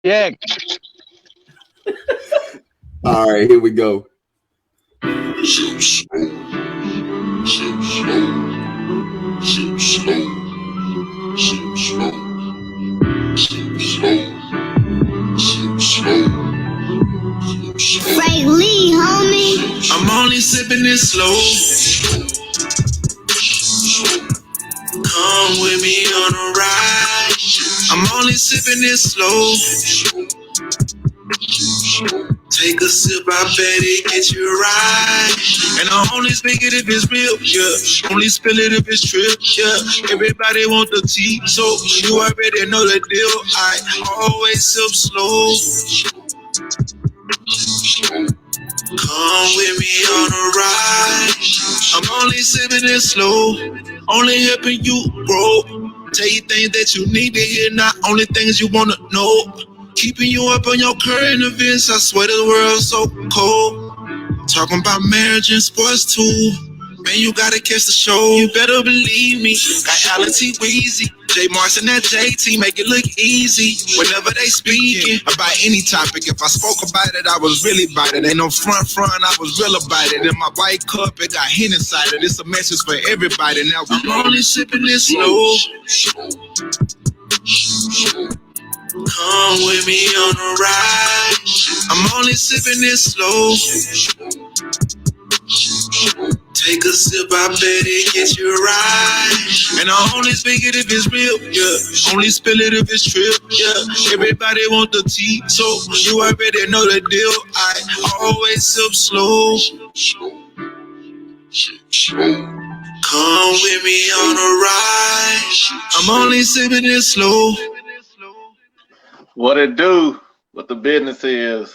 Yeah. All right, here we go. Frank Lee, homie. I'm only sipping it slow. Come with me on a ride. I'm only sipping it slow. Take a sip, I bet it get you right. And I only speak it if it's real, yeah. Only spill it if it's true, yeah. Everybody want the tea, so you already know the deal. I always sip slow. Come with me on a ride. I'm only sipping it slow. Only helping you grow. Tell you things that you need to hear, not only things you wanna know. Keeping you up on your current events, I swear the world's so cold. Talking about marriage and sports too. Man, you gotta catch the show. You better believe me. Got Ality Weezy, J Martin, that JT, make it look easy. Whenever they speaking about any topic, if I spoke about it, I was really about it. Ain't no front, I was real about it. In my white cup, it got Hen inside it. It's a message for everybody. Now I'm only sipping this slow. Come with me on a ride. I'm only sipping this slow. Take a sip, I bet it gets you right. And I only speak it if it's real, yeah. Only spill it if it's true, yeah. Everybody want the tea, so you already know the deal. I always sip slow. Come with me on a ride. I'm only sipping it slow. What it do? What the business is?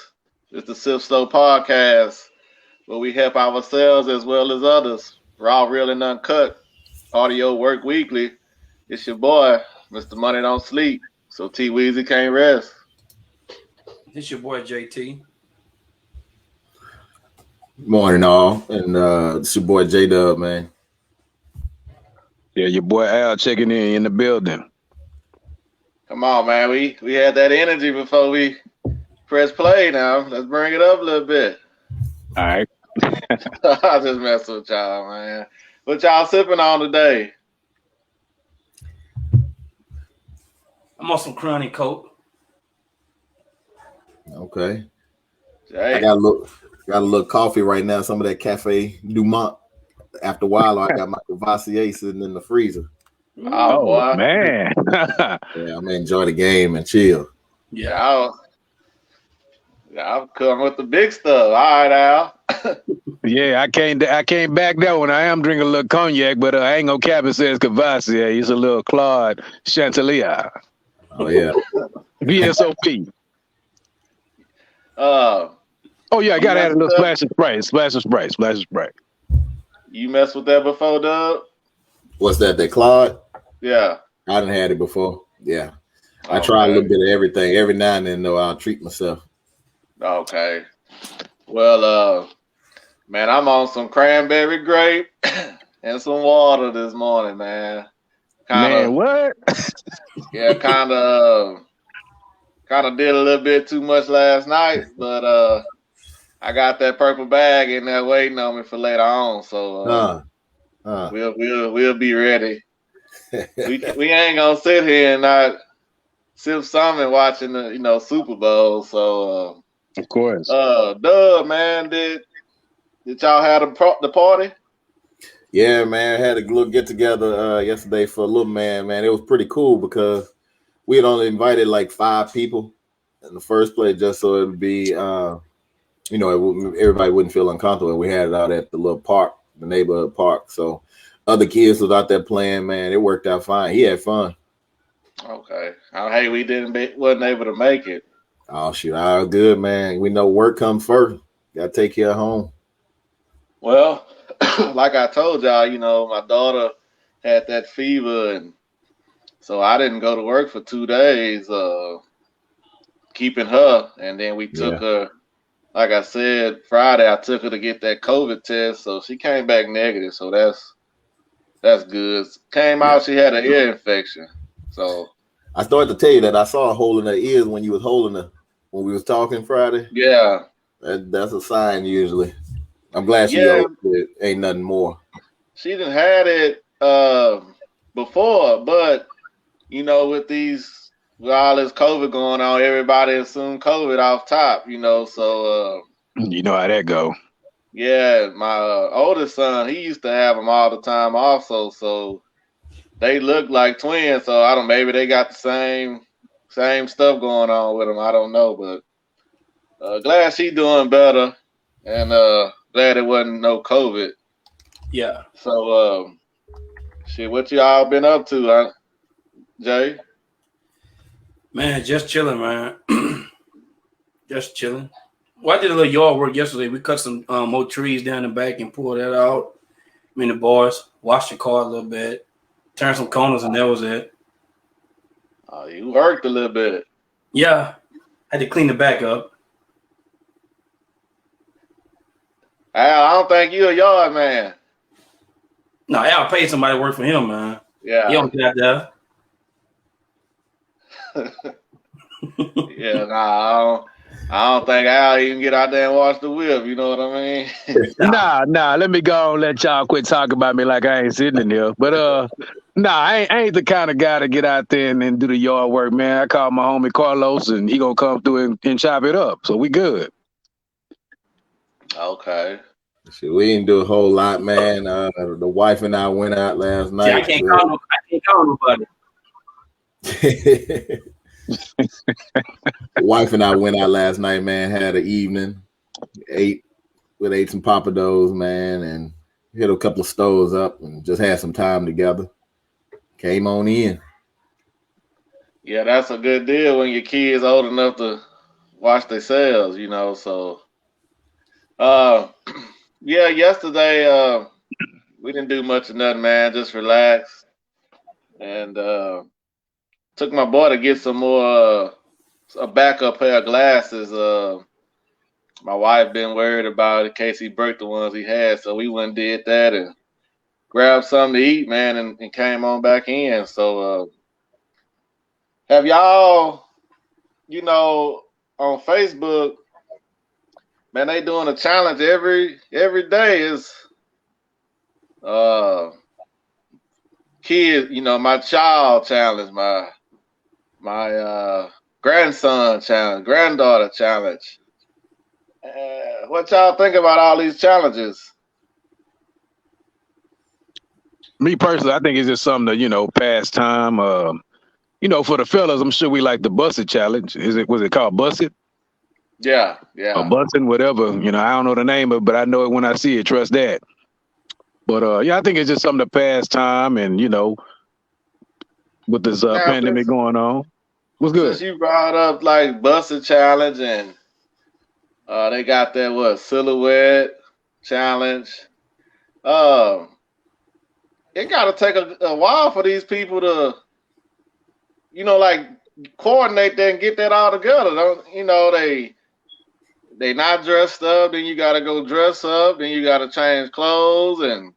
It's the Sip Slow podcast, where we help ourselves as well as others. Raw, real, and uncut. Audio work weekly. It's your boy, Mr. Money Don't Sleep. So T Weezy can't rest. It's your boy JT. Morning, all, and it's your boy J Dub, man. Yeah, your boy Al checking in the building. Come on, man. We had that energy before we press play now. Let's bring it up a little bit. All right. I just mess with y'all, man. What y'all sipping on today? I'm on some Crowny Coke. Okay. Jay. I got a little coffee right now. Some of that Cafe Dumont. After a while, I got my Cavassier sitting in the freezer. Oh, boy. Man. Yeah, I'm gonna enjoy the game and chill. Yeah, I'll come with the big stuff. All right, Al. Yeah, I can't back that one. I am drinking a little cognac, but I ain't gonna cap it says Cavassier. It's a little Claude Chantilly. Oh yeah. VSOP. Oh yeah, I gotta add a little splash of Sprite. You messed with that before, Doug? What's that? That Claude? Yeah. I done had it before. Yeah. I try a little bit of everything. Every now and then, though, I'll treat myself. Okay. Well, man, I'm on some cranberry grape and some water this morning, man. What? Yeah, kind of did a little bit too much last night, but I got that purple bag in there waiting on me for later on, so we'll be ready. we ain't gonna sit here and not sip something watching the Super Bowl. So of course. Doug, man, did y'all have the party? Yeah, man, I had a little get together yesterday for a little man. Man, it was pretty cool because we had only invited like 5 people in the first place, just so it would be, everybody wouldn't feel uncomfortable. We had it out at the little park, the neighborhood park. So other kids was out there playing. Man, it worked out fine. He had fun. Okay. Hey, we wasn't able to make it. Oh shoot, all good, man. We know work comes first. Got to take care of home. Well, like I told y'all, my daughter had that fever, and so I didn't go to work for 2 days, keeping her, and then we took her. Like I said, Friday I took her to get that COVID test, so she came back negative. So that's good. Came out, she had an ear infection. So I started to tell you that I saw a hole in her ears when you was holding her when we was talking Friday. Yeah. That's a sign usually. I'm glad she ain't nothing more. She done had it before, but with all this COVID going on, everybody assumed COVID off top, so you know how that go. Yeah, my oldest son, he used to have them all the time also, so they look like twins, so maybe they got the same stuff going on with them. I don't know, but glad she doing better, and glad it wasn't no COVID. Yeah. So shit, what y'all been up to, huh, Jay? Man, just chilling, man. Just chilling. Well, I did a little yard work yesterday. We cut some more trees down the back and pulled that out. The boys washed the car a little bit, turned some corners, and that was it. Oh, you worked a little bit. Yeah, had to clean the back up. Al, I don't think you a yard man. No, Al paid somebody to work for him, man. Yeah. He don't get out there. Yeah, nah, I don't think Al even get out there and wash the whip. You know what I mean? Nah. Let me go and let y'all quit talking about me like I ain't sitting in there. But I ain't the kind of guy to get out there and do the yard work, man. I call my homie Carlos, and he gonna come through and chop it up. So we good. Okay. Shit, we didn't do a whole lot, man. The wife and I went out last night. I can't call nobody. The wife and I went out last night, man. Had an evening, ate some papados, man, and hit a couple of stoves up and just had some time together. Came on in. Yeah, that's a good deal when your kids old enough to watch themselves, So, yeah, yesterday we didn't do much of nothing, man. Just relaxed and took my boy to get some more a backup pair of glasses. My wife been worried about it in case he broke the ones he had, so we went and did that and grabbed something to eat, man, and came on back in. So, have y'all, on Facebook, man, they doing a challenge every day. Is kid, my child challenge, my grandson challenge, granddaughter challenge. What y'all think about all these challenges? Me personally, I think it's just something to, pass time. For the fellas, I'm sure we like the Busted challenge. Was it called Busted? Yeah. Or Bustin', whatever. I don't know the name of it, but I know it when I see it. Trust that. But I think it's just something to pass time, and with this pandemic going on. What's good? Since you brought up like Busted challenge, and they got that silhouette challenge. It got to take a while for these people to, like coordinate that and get that all together. They not dressed up, then you got to go dress up, then you got to change clothes and.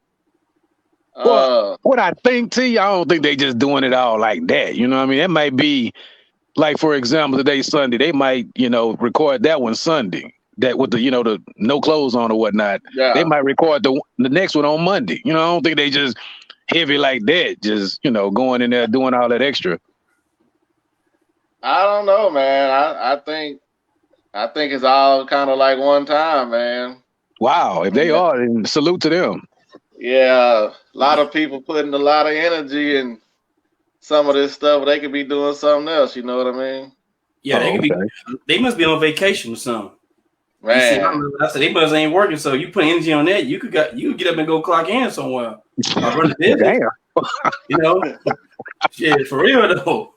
What I think, T, I don't think they just doing it all like that. You know what I mean? It might be like, for example, today's Sunday. They might, record that one Sunday. That with the, the no clothes on or whatnot. Yeah. They might record the next one on Monday. I don't think they just heavy like that. Just, going in there doing all that extra. I don't know, man. I think it's all kind of like one time, man. Wow. If they are, then salute to them. Yeah, a lot of people putting a lot of energy in some of this stuff. They could be doing something else. You know what I mean? Yeah, they could be. They must be on vacation or something. Man, I said they must ain't working. So you put energy on that, you could get up and go clock in somewhere. Run the business. Damn. Shit, for real though.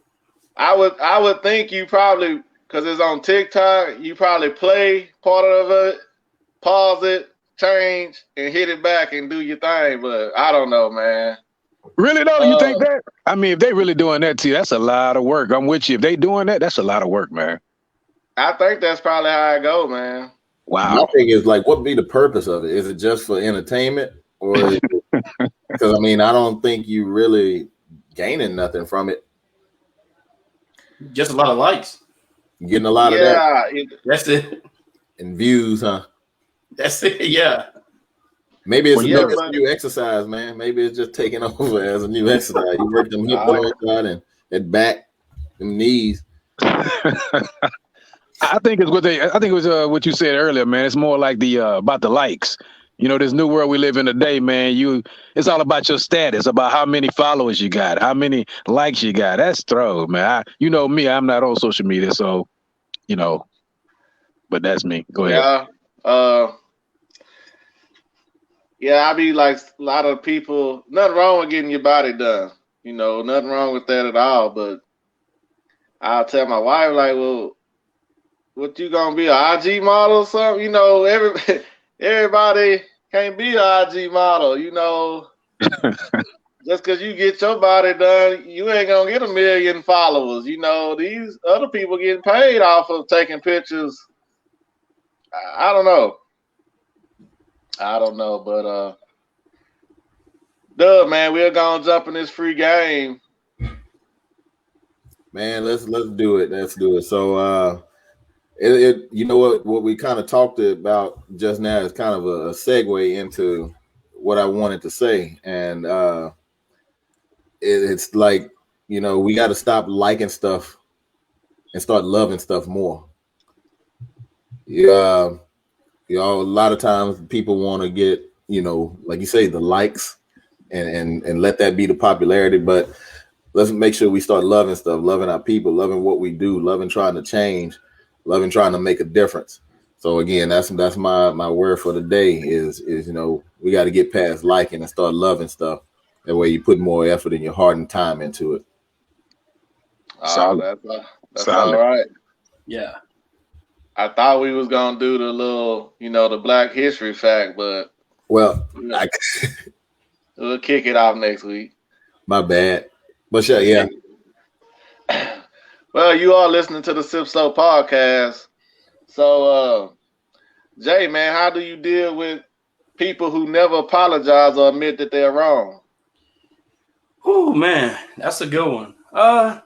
I would think you probably, because it's on TikTok, you probably play part of it, pause it, change, and hit it back and do your thing. But I don't know, man. Really though, you think that? I mean, if they really doing that, T, that's a lot of work. I'm with you. If they doing that, that's a lot of work, man. I think that's probably how I go, man. Wow. My thing is like, what would be the purpose of it? Is it just for entertainment, or? Because I mean, I don't think you really gaining nothing from it. Just a lot of likes. Getting a lot of that. That's it. And views, huh? That's it. Yeah. Maybe it's a new exercise, man. Maybe it's just taking over as a new exercise. You work them hip joints out and that back, them knees. I think it's what I think it was what you said earlier, man. It's more like the about the likes. You know, this new world we live in today, man. It's all about your status, about how many followers you got, how many likes you got. That's throw, man. You know me, I'm not on social media, so you know. But that's me. Go ahead. Yeah, I be like a lot of people. Nothing wrong with getting your body done. You know, nothing wrong with that at all. But I'll tell my wife, like, well, what you gonna be, an IG model or something? You know, everybody can't be an IG model. You know, just because you get your body done, you ain't gonna get 1 million followers. You know, these other people getting paid off of taking pictures. I don't know. But Doug, man, we're gonna jump in this free game. Man, let's do it. Let's do it. So you know what we kind of talked about just now is kind of a segue into what I wanted to say. And it's like, you know, we got to stop liking stuff and start loving stuff more. Yeah. You know, a lot of times people want to get, you know, like you say, the likes and let that be the popularity. But let's make sure we start loving stuff, loving our people, loving what we do, loving trying to change, loving trying to make a difference. So again, that's my word for the day is you know, we got to get past liking and start loving stuff. That way you put more effort and your heart and time into it. Solid. That's all right. Yeah. I thought we was gonna do the little, you know, the Black History fact, but well, we'll kick it off next week. My bad, but sure, yeah. Well, you are listening to the Sip Slow podcast. So, Jay, man, how do you deal with people who never apologize or admit that they're wrong? Oh man, that's a good one. I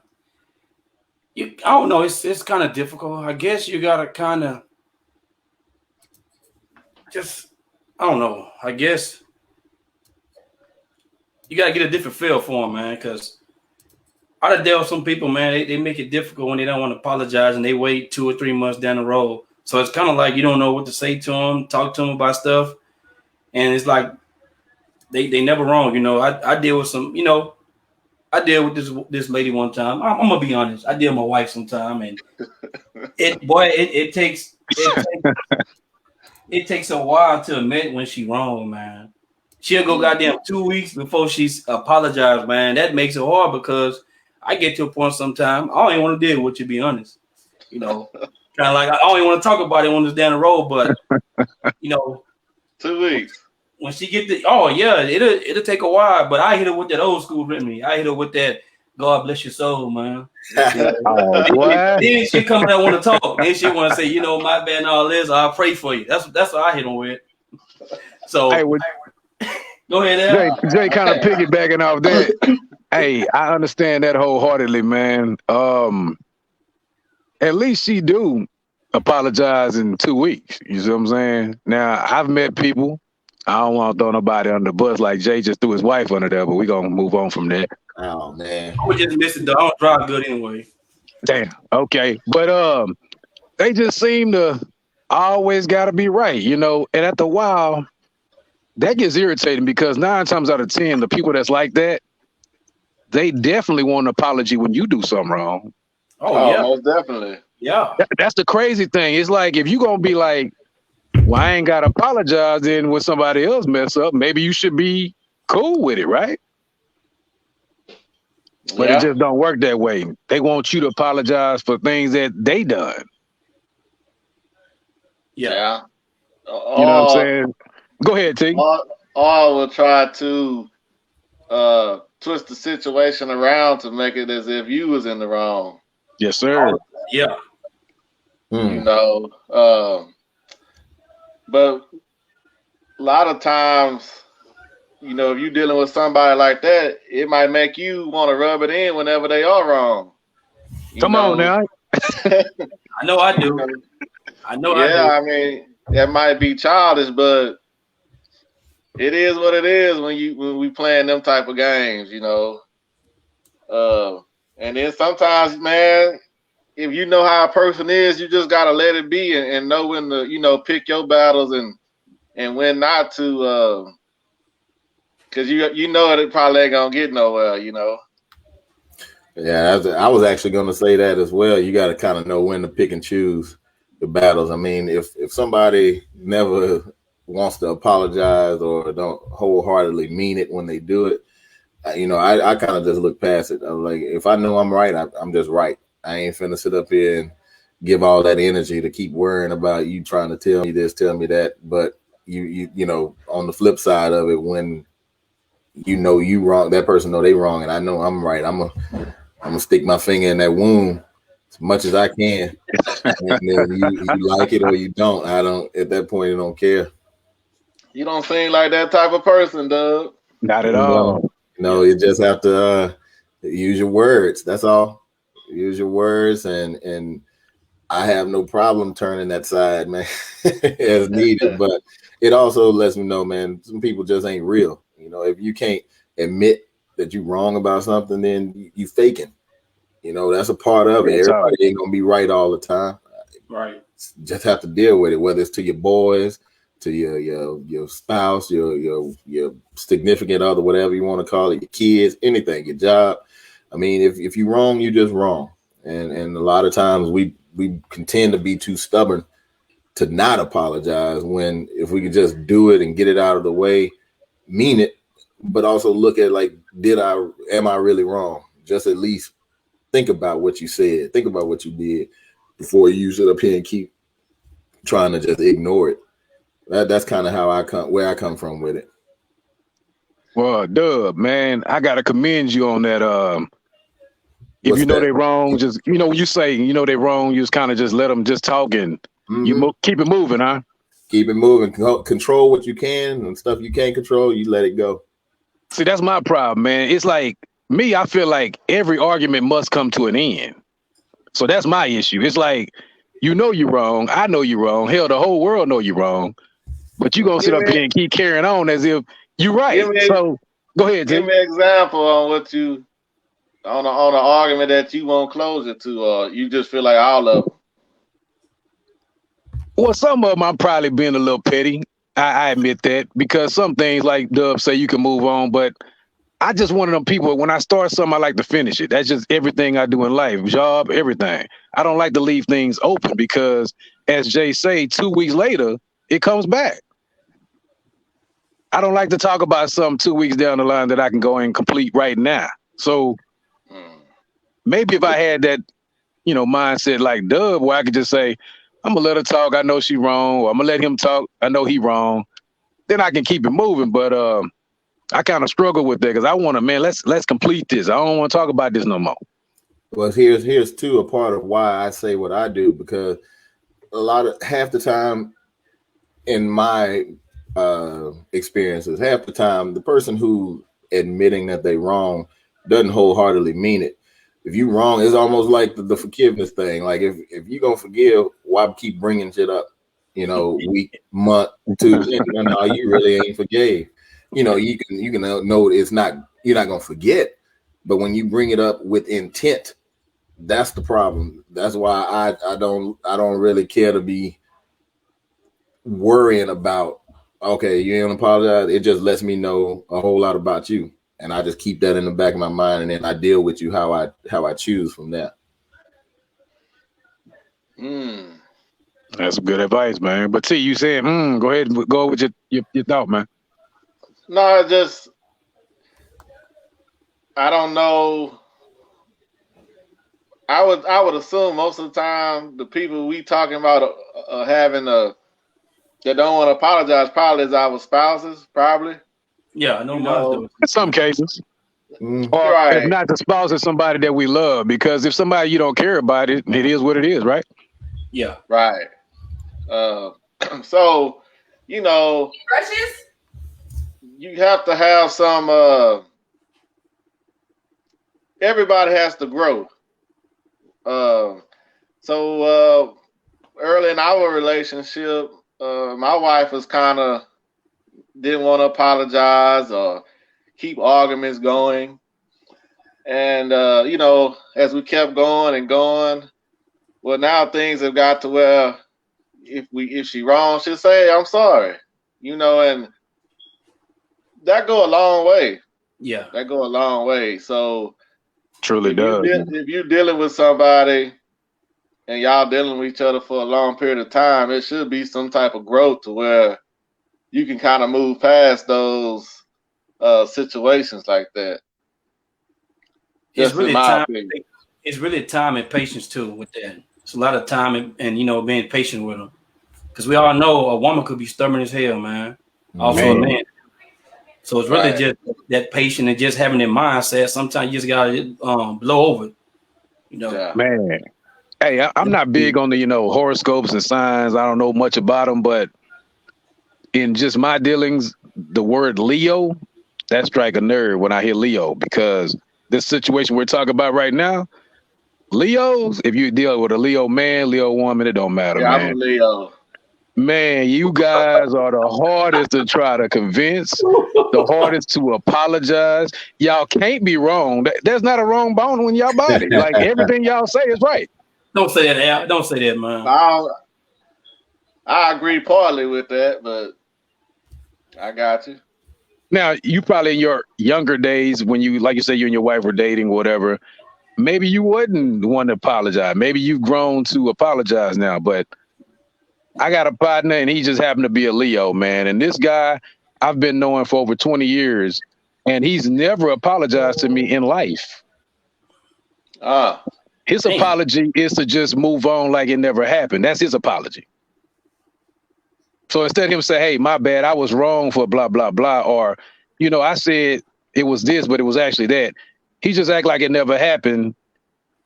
don't know. It's kind of difficult. I guess you gotta kind of just, I don't know. I guess you gotta get a different feel for them, man. Because I done dealt with some people, man. They make it difficult when they don't want to apologize and they wait 2 or 3 months down the road. So it's kind of like you don't know what to say to them, talk to them about stuff, and it's like they never wrong. You know, I deal with some, you know. I deal with this lady one time. I'm gonna be honest. I deal with my wife sometime, and it takes a while to admit when she wrong, man. She'll go goddamn 2 weeks before she's apologized, man. That makes it hard because I get to a point sometime I don't even want to deal with you, to be honest. You know, kind of like I don't even want to talk about it when it's down the road, but you know, 2 weeks. When she get it'll take a while, but I hit her with that old school me. I hit her with that God bless your soul, man. Then she come and want to talk. Then she want to say, you know, my bad and all this. I'll pray for you. That's what I hit her with. So go ahead, Al. Jay kind of piggybacking off that. Hey, I understand that wholeheartedly, man. At least she do apologize in 2 weeks. You see what I'm saying? Now I've met people. I don't want to throw nobody under the bus like Jay just threw his wife under there, but we're going to move on from that. Oh, man. I would just miss it, though. I don't drive good anyway. Damn. Okay. But they just seem to always got to be right, you know, and after a while, that gets irritating because 9 times out of 10, the people that's like that, they definitely want an apology when you do something wrong. Oh yeah. Most definitely. Yeah. That's the crazy thing. It's like if you're going to be like, well, I ain't got to apologize then when somebody else mess up. Maybe you should be cool with it, right? But it just don't work that way. They want you to apologize for things that they done. Yeah. You know what I'm saying? Go ahead, T. Or I will try to twist the situation around to make it as if you was in the wrong. Yes, sir. Yeah. You know, but a lot of times, you know, if you're dealing with somebody like that, it might make you want to rub it in whenever they are wrong. Come on now. I know I do. I know I do. I mean, that might be childish, but it is what it is when we playing them type of games, you know. And then sometimes, man, if you know how a person is, you just gotta let it be and know when to, you know, pick your battles and when not to, because you know it probably ain't gonna get nowhere, you know. Yeah, I was actually gonna say that as well. You got to kind of know when to pick and choose the battles. I mean, if somebody never wants to apologize or don't wholeheartedly mean it when they do it, you know, I kind of just look past it. I'm like, if I know I'm right, I'm just right. I ain't finna sit up here and give all that energy to keep worrying about you trying to tell me this, tell me that. But you know, on the flip side of it, when you know you wrong, that person know they wrong, and I know I'm right. I'm gonna stick my finger in that wound as much as I can. And then you like it or you don't. I don't. At that point, I don't care. You don't seem like that type of person, Doug. Not at all. No, you just have to use your words. That's all. Use your words, and I have no problem turning that side, man, as needed. But it also lets me know, man, some people just ain't real. You know, if you can't admit that you're wrong about something, then you faking. You know, that's a part of it. Everybody ain't gonna be right all the time. Right. Just have to deal with it, whether it's to your boys, to your spouse, your significant other, whatever you want to call it, your kids, anything, your job. I mean, if you're wrong, you're just wrong. And a lot of times we can tend to be too stubborn to not apologize, when if we could just do it and get it out of the way, mean it, but also look at, like, am I really wrong? Just at least think about what you said, think about what you did before you sit up here and keep trying to just ignore it. That's kind of how where I come from with it. Well, Dub, man, I gotta commend you on that. If What's you know that? they're wrong, just, you know, when you say you know they're wrong, you just kind of just let them just talk and you keep it moving, huh? Keep it moving. Control what you can, and stuff you can't control, you let it go. See, that's my problem, man. It's like me, I feel like every argument must come to an end. So that's my issue. It's like, you know you're wrong. I know you're wrong. Hell, the whole world know you're wrong. But you gonna sit up here and keep carrying on as if you're right. So go ahead, Give Jay. me an example on what you on an argument that you won't close it to, or you just feel like all of them. Well, some of them I'm probably being a little petty. I admit that, because some things, like Dub say, you can move on, but I just one of them people, when I start something, I like to finish it. That's just everything I do in life, job, everything. I don't like to leave things open, because, as Jay say, 2 weeks later, it comes back. I don't like to talk about something 2 weeks down the line that I can go and complete right now. So maybe if I had that, you know, mindset like Dub, where I could just say, I'm gonna let her talk, I know she wrong, or I'm gonna let him talk, I know he wrong, then I can keep it moving. But I kind of struggle with that, because I want to, man, let's complete this. I don't want to talk about this no more. Well, here's too a part of why I say what I do, because half the time in my experiences, half the time the person who admitting that they wrong doesn't wholeheartedly mean it. If you wrong, it's almost like the forgiveness thing. Like, if you gonna forgive, why keep bringing shit up? You know, week, month, 2, no, you really ain't forgave. You know, you can know it's not, you're not gonna forget, but when you bring it up with intent, that's the problem. That's why I don't really care to be worrying about, okay, you ain't apologize. It just lets me know a whole lot about you, and I just keep that in the back of my mind, and then I deal with you how I choose from there. That's good advice, man. But see, you saying, go ahead and go with your thought, man. No, it's just, I don't know. I would assume most of the time the people we talking about having that don't want to apologize probably is our spouses, probably. Yeah, I know mine do. In some cases. Or right. If not, the spouse is somebody that we love, because if somebody you don't care about, it is what it is, right? Yeah. Right. So, you know, you have to have some, everybody has to grow. So early in our relationship, my wife was kind of didn't want to apologize or keep arguments going. And as we kept going and going, well, now things have got to where if she wrong, she'll say, I'm sorry. And that go a long way. Yeah. That go a long way. So Truly does. if you're dealing with somebody and y'all dealing with each other for a long period of time, it should be some type of growth to where you can kind of move past those situations like that. It's Just really in my time. opinion. It's really time and patience too with that. It's a lot of time and being patient with them, because we all know a woman could be stubborn as hell, man. Also a man. So it's really just that patient and just having that mindset. Sometimes you just gotta blow over. Yeah. Man. Hey, I'm not big on the horoscopes and signs. I don't know much about them, but in just my dealings, the word Leo, that strike a nerve when I hear Leo, because this situation we're talking about right now, Leos, if you deal with a Leo man, Leo woman, it don't matter, Yeah, man. I'm a Leo. Man, you guys are the hardest to try to convince, the hardest to apologize. Y'all can't be wrong. There's not a wrong bone in y'all body. Like, everything y'all say is right. Don't say that, Al. Don't say that, man. I agree partly with that, but I got you. Now, you probably in your younger days when you, like you say, you and your wife were dating, whatever, maybe you wouldn't want to apologize. Maybe you've grown to apologize now, but I got a partner and he just happened to be a Leo, man. And this guy I've been knowing for over 20 years, and he's never apologized to me in life. His apology is to just move on like it never happened. That's his apology. So instead of him say, hey, my bad, I was wrong for blah, blah, blah, or, I said it was this, but it was actually that. He just act like it never happened,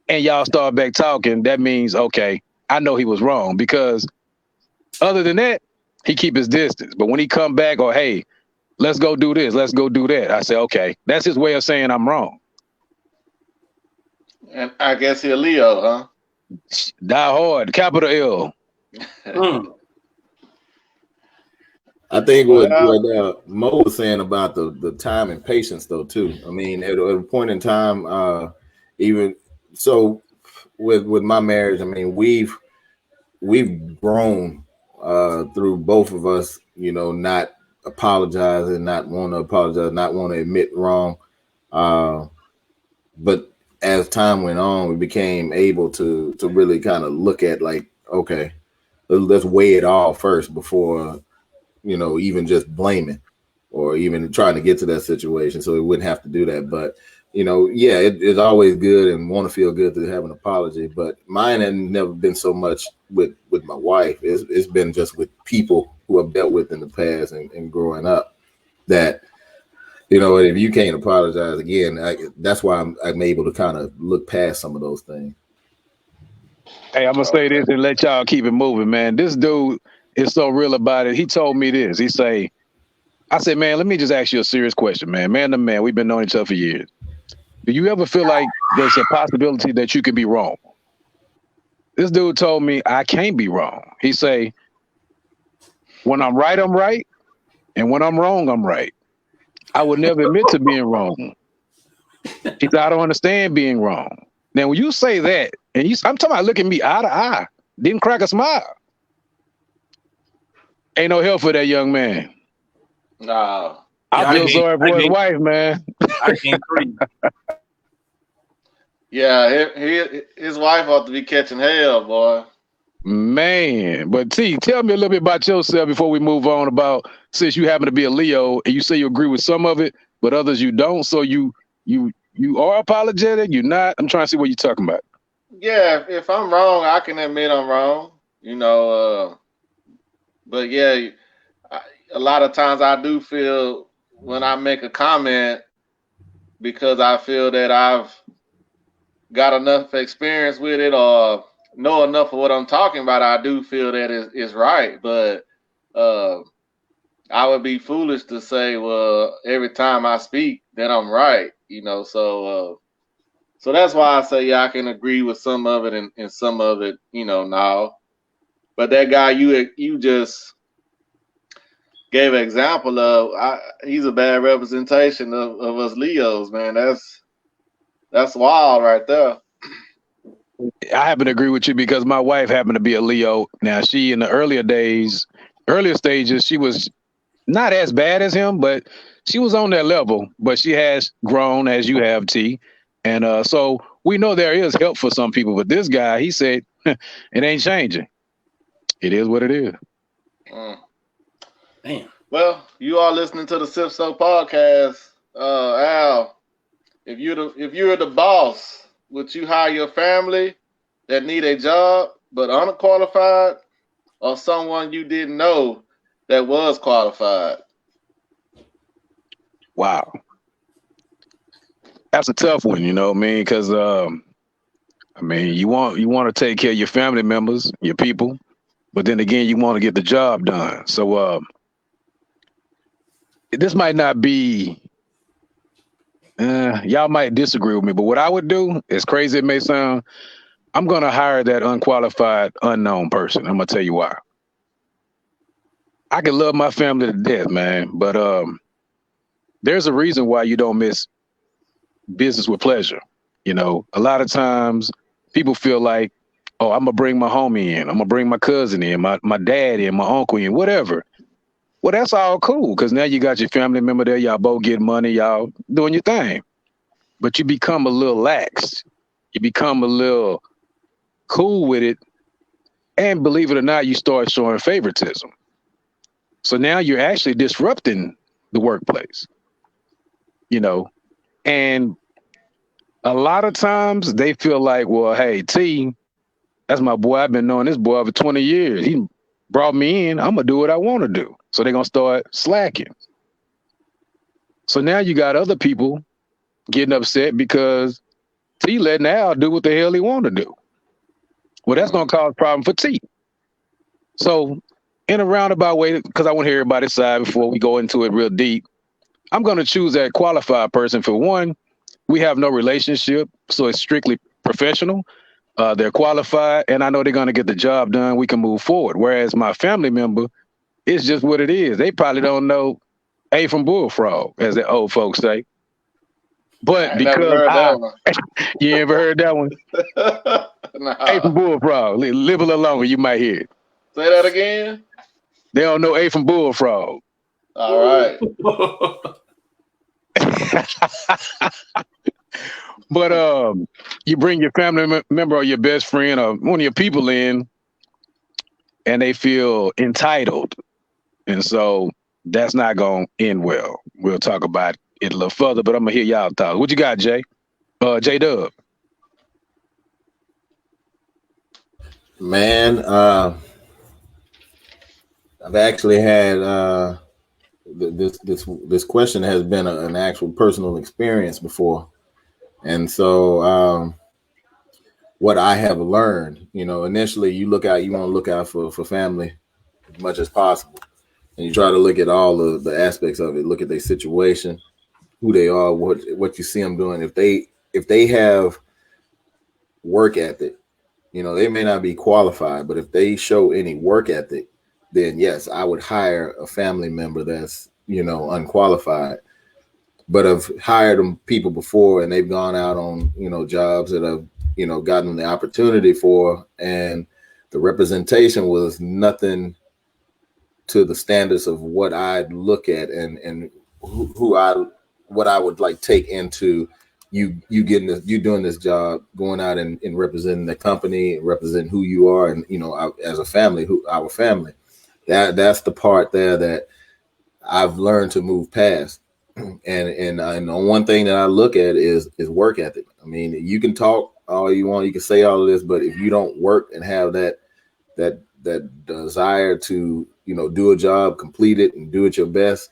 and y'all start back talking. That means, okay, I know he was wrong, because other than that, he keep his distance. But when he come back, or, hey, let's go do this, let's go do that, I say, okay, that's his way of saying I'm wrong. And I guess he's a Leo, huh? Die hard, capital L. I think what Mo was saying about the time and patience, though, too. I mean, at a point in time, even so, with my marriage, I mean, we've grown through both of us, not apologizing, not want to apologize, not want to admit wrong. But as time went on, we became able to really kind of look at, like, okay, let's weigh it all first before, even just blaming or even trying to get to that situation. So we wouldn't have to do that. But, it's always good and want to feel good to have an apology. But mine had never been so much with my wife. It's been just with people who I've dealt with in the past and growing up that, if you can't apologize again, that's why I'm able to kind of look past some of those things. Hey, I'm going to say this and let y'all keep it moving, man. This dude is so real about it. He told me this. I said, man, let me just ask you a serious question, man. Man to man, we've been knowing each other for years. Do you ever feel like there's a possibility that you could be wrong? This dude told me I can't be wrong. He say, when I'm right, I'm right. And when I'm wrong, I'm right. I would never admit to being wrong. He said, I don't understand being wrong. Now, when you say that, and I'm talking about looking me eye to eye, didn't crack a smile. Ain't no help for that young man. No. I feel sorry for his wife, man. I can't breathe. Yeah, his wife ought to be catching hell, boy. Man, but T, tell me a little bit about yourself before we move on, about, since you happen to be a Leo and you say you agree with some of it, but others you don't. So you are apologetic, you're not. I'm trying to see what you're talking about. Yeah, if I'm wrong, I can admit I'm wrong. But yeah, a lot of times I do feel when I make a comment, because I feel that I've got enough experience with it or know enough of what I'm talking about, I do feel that it's right. But I would be foolish to say, well, every time I speak that I'm right, so So that's why I say, yeah, I can agree with some of it and some of it, now. But that guy you just gave an example of, he's a bad representation of us Leos, man. That's wild right there. I happen to agree with you because my wife happened to be a Leo. Now, she in the earlier stages, she was not as bad as him, but she was on that level. But she has grown as you have, T. And so we know there is help for some people. But this guy, he said, it ain't changing. It is what it is. Damn. Well, you are listening to the Sip So podcast. Al, if you're the boss, would you hire your family that need a job but unqualified, or someone you didn't know that was qualified? Wow. That's a tough one, you know what I mean? Because you want to take care of your family members, your people, but then again, you want to get the job done. So this might not be. Y'all might disagree with me, but what I would do, as crazy it may sound, I'm going to hire that unqualified, unknown person. I'm going to tell you why. I can love my family to death, man, but there's a reason why you don't miss business with pleasure. You know, a lot of times people feel like, oh, I'm going to bring my homie in. I'm going to bring my cousin in, my dad in, my uncle in, whatever. Well, that's all cool because now you got your family member there. Y'all both get money. Y'all doing your thing. But you become a little lax. You become a little cool with it. And believe it or not, you start showing favoritism. So now you're actually disrupting the workplace. You know, and a lot of times they feel like, well, hey, T, that's my boy. I've been knowing this boy for 20 years. He brought me in. I'm going to do what I want to do. So they're going to start slacking. So now you got other people getting upset because T letting Al do what the hell he want to do. Well, that's going to cause a problem for T. So in a roundabout way, because I want to hear everybody's side before we go into it real deep, I'm going to choose that qualified person. For one, we have no relationship, so it's strictly professional. They're qualified, and I know they're going to get the job done. We can move forward. Whereas my family member, it's just what it is. They probably don't know A from bullfrog, as the old folks say. But because you ever heard that one? Nah. A from bullfrog. Live a little longer, you might hear it. Say that again. They don't know A from bullfrog. All right. But you bring your family member or your best friend or one of your people in, and they feel entitled. And so that's not going to end well. We'll talk about it a little further, but I'm going to hear y'all thoughts. What you got, Jay? J-Dub. Man, I've actually had this question has been an actual personal experience before. And so what I have learned, initially you want to look out for family as much as possible. And you try to look at all of the aspects of it, look at their situation, who they are, what you see them doing. If they have work ethic, they may not be qualified, but if they show any work ethic, then yes, I would hire a family member that's, unqualified. But I've hired them people before and they've gone out on, jobs that I've, gotten the opportunity for, and the representation was nothing to the standards of what I'd look at and what I would like take into you getting this, you doing this job, going out and representing the company, representing who you are, and as a family, our family. That's the part there that I've learned to move past. And the one thing that I look at is work ethic. I mean, you can talk all you want, you can say all of this, but if you don't work and have that desire to do a job, complete it, and do it your best,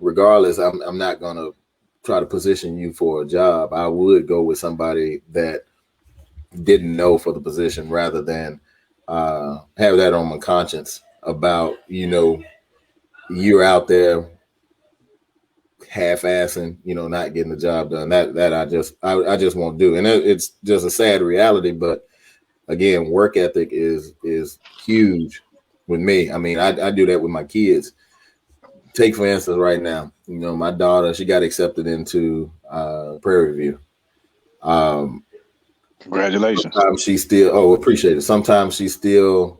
regardless, I'm not gonna try to position you for a job. I would go with somebody that didn't know for the position rather than have that on my conscience about you're out there half-assing, not getting the job done. That I just won't do. And it's just a sad reality. But again, work ethic is huge with me. I mean, I do that with my kids. Take, for instance, right now, my daughter, she got accepted into Prairie View. Congratulations. Sometimes she's still, appreciate it. Sometimes she's still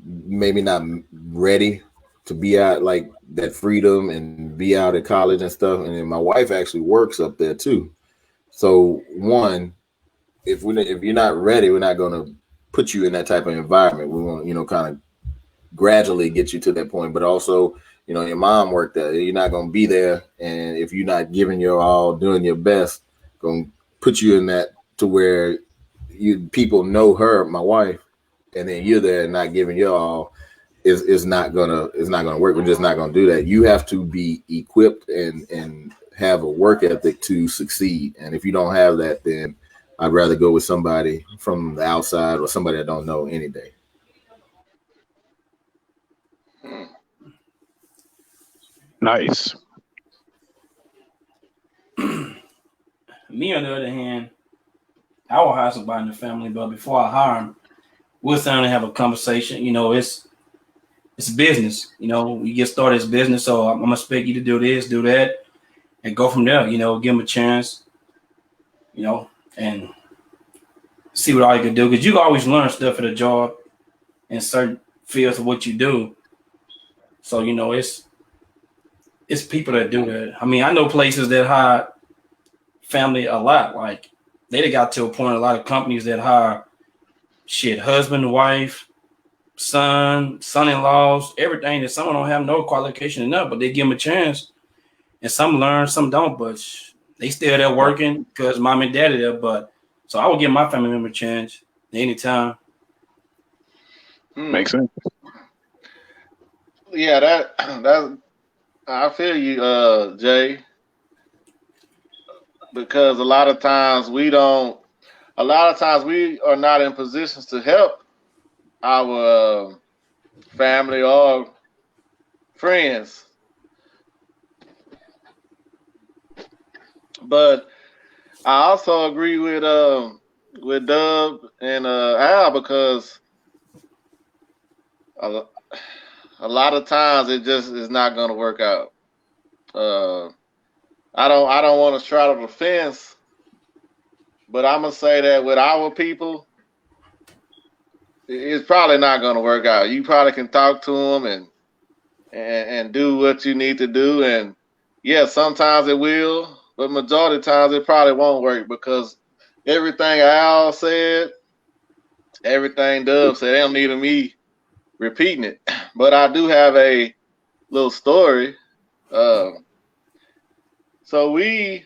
maybe not ready to be out, like that freedom and be out at college and stuff. And then my wife actually works up there too. So one, if you're not ready, we're not going to put you in that type of environment. We want, kind of gradually get you to that point. But also, your mom worked there. You're not going to be there. And if you're not giving your all, doing your best, going to put you in that to where people know her, my wife, and then you're there and not giving your all is not gonna work. We're just not gonna do that. You have to be equipped and have a work ethic to succeed. And if you don't have that, then I'd rather go with somebody from the outside or somebody I don't know any day. Nice. Me, on the other hand, I will hire somebody in the family, but before I hire them, we'll sit down and have a conversation. It's business. We get started as business, so I'm gonna expect you to do this, do that, and go from there. Give them a chance. And see what all you can do, because you can always learn stuff at a job in certain fields of what you do. So it's people that do that. I mean, I know places that hire family a lot. Like they got to a point, a lot of companies that hire husband, wife, son-in-laws, everything, that someone don't have no qualification enough, but they give them a chance. And some learn, some don't, but they still there working because mom and daddy there. But so I would give my family member a chance anytime. Makes sense. Yeah, that I feel you, Jay. Because a lot of times we are not in positions to help our family or friends. But I also agree with Dub and Al, because a lot of times it just is not going to work out. I don't want to straddle the fence, but I'm gonna say that with our people, it's probably not gonna work out. You probably can talk to them and do what you need to do, and yeah, sometimes it will, but majority of times it probably won't work, because everything Al said, everything Dub said, they don't need me repeating it. But I do have a little story. So we,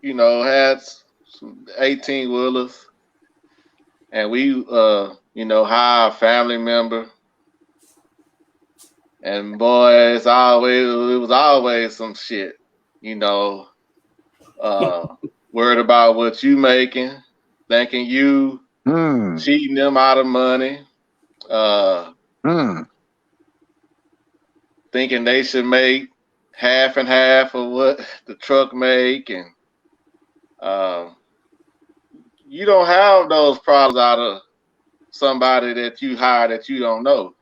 had some 18-wheelers, and we, hired a family member. And boy, it was always some shit, worried about what you making, thinking you cheating them out of money, thinking they should make half and half of what the truck make, and you don't have those problems out of somebody that you hire that you don't know.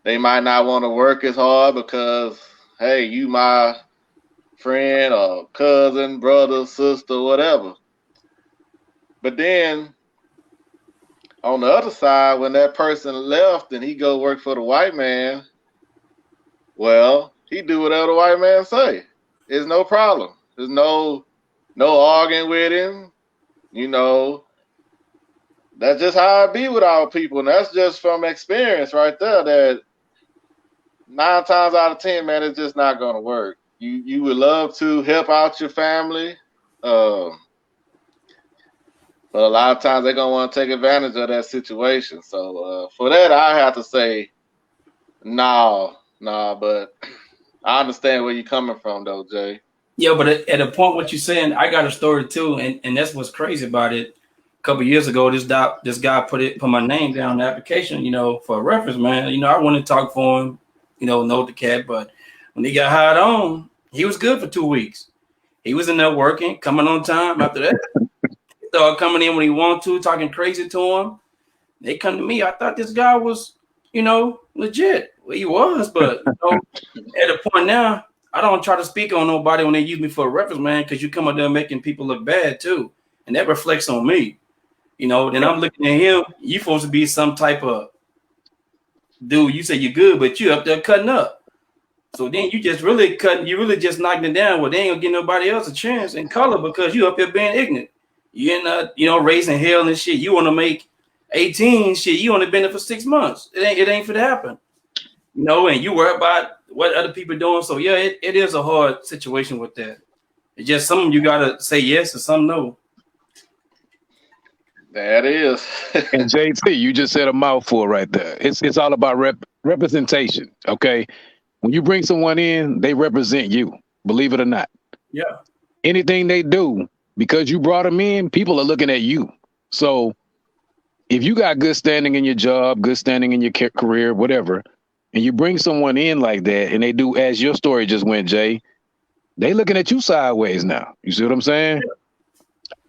They might not want to work as hard because, hey, you my friend or cousin, brother, sister, whatever. But then on the other side, when that person left and he go work for the white man, well, he do whatever the white man say. It's no problem. There's no arguing with him. That's just how it be with our people. And that's just from experience right there, that 9 times out of 10, man, it's just not going to work. You would love to help out your family, but a lot of times they're going to want to take advantage of that situation. So for that, I have to say, no, but I understand where you're coming from, though, Jay. Yeah, but at a point, what you're saying, I got a story too, and that's what's crazy about it. A couple of years ago, this guy put my name down on the application, for a reference, man. I went and talked for him, know the cat. But when he got hired on, he was good for 2 weeks. He was in there working, coming on time. After that, he started coming in when he wanted to, talking crazy to him. They come to me. I thought this guy was, legit. Well, he was, but at a point now, I don't try to speak on nobody when they use me for a reference, man, because you come out there making people look bad too, and that reflects on me. Then I'm looking at him. You supposed to be some type of dude. You say you're good, but you up there cutting up. So then you just really cutting. You really just knocking it down. Well, they ain't gonna give nobody else a chance in color because you up here being ignorant. You ain't raising hell and shit. You want to make 18 shit. You only been there for 6 months. It ain't for to happen. And you worry about what other people doing. So yeah, it is a hard situation with that. It's just some you gotta say yes and some no. That is. And JT, you just said a mouthful right there. It's all about representation. Okay, when you bring someone in, they represent you. Believe it or not. Yeah. Anything they do, because you brought them in, people are looking at you. So if you got good standing in your job, good standing in your career, whatever, and you bring someone in like that, and they do as your story just went, Jay, they looking at you sideways now. You see what I'm saying? Yeah.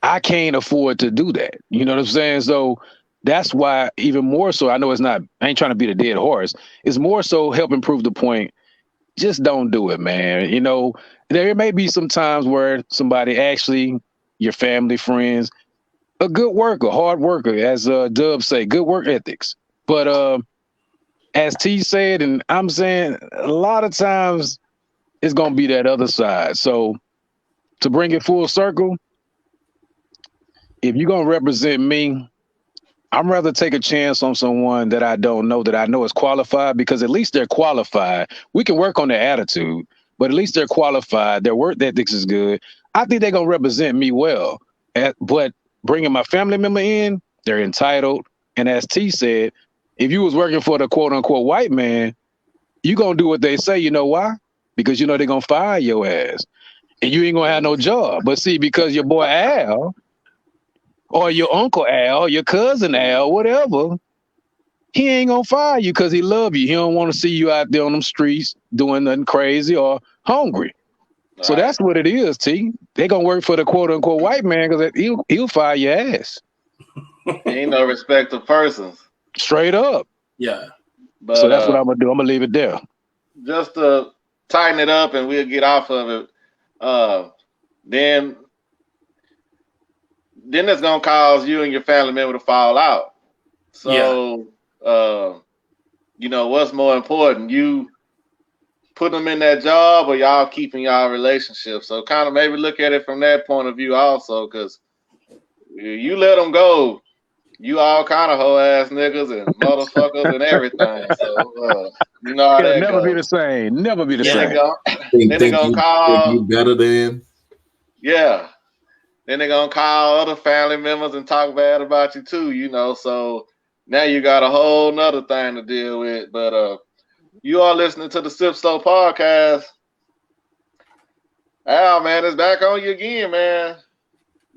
I can't afford to do that. You know what I'm saying? So that's why even more so, I know I ain't trying to beat a dead horse. It's more so helping prove the point. Just don't do it, man. There may be some times where somebody actually, your family, friends, a good worker, hard worker, as Dub say, good work ethics. But as T said, and I'm saying, a lot of times it's going to be that other side. So to bring it full circle, if you're going to represent me, I'm rather take a chance on someone that I don't know, that I know is qualified, because at least they're qualified. We can work on their attitude, but at least they're qualified. Their work ethics is good. I think they're going to represent me well. But bringing my family member in, they're entitled. And as T said, if you was working for the quote unquote white man, you're going to do what they say. You know why? Because they're going to fire your ass and you ain't going to have no job. But see, because your boy Al or your uncle Al, your cousin Al, whatever, he ain't going to fire you because he love you. He don't want to see you out there on them streets doing nothing crazy or hungry. All so right. That's what it is, T. They going to work for the quote unquote white man because he'll fire your ass. Ain't no respect of persons. Straight up. Yeah. But, so that's what I'm going to do. I'm going to leave it there. Just to tighten it up and we'll get off of it. Then it's going to cause you and your family member to fall out. So, what's more important? You put them in that job or y'all keeping y'all relationship? So kind of maybe look at it from that point of view also, because you let them go, you all kind of hoe ass niggas and motherfuckers and everything. So how that never goes. Be the same. Never be the same. Then they're gonna call you better than. Yeah. Then they're gonna call other family members and talk bad about you too. So now you got a whole nother thing to deal with. But you are listening to the Sip Slow podcast. Al, man, it's back on you again, man.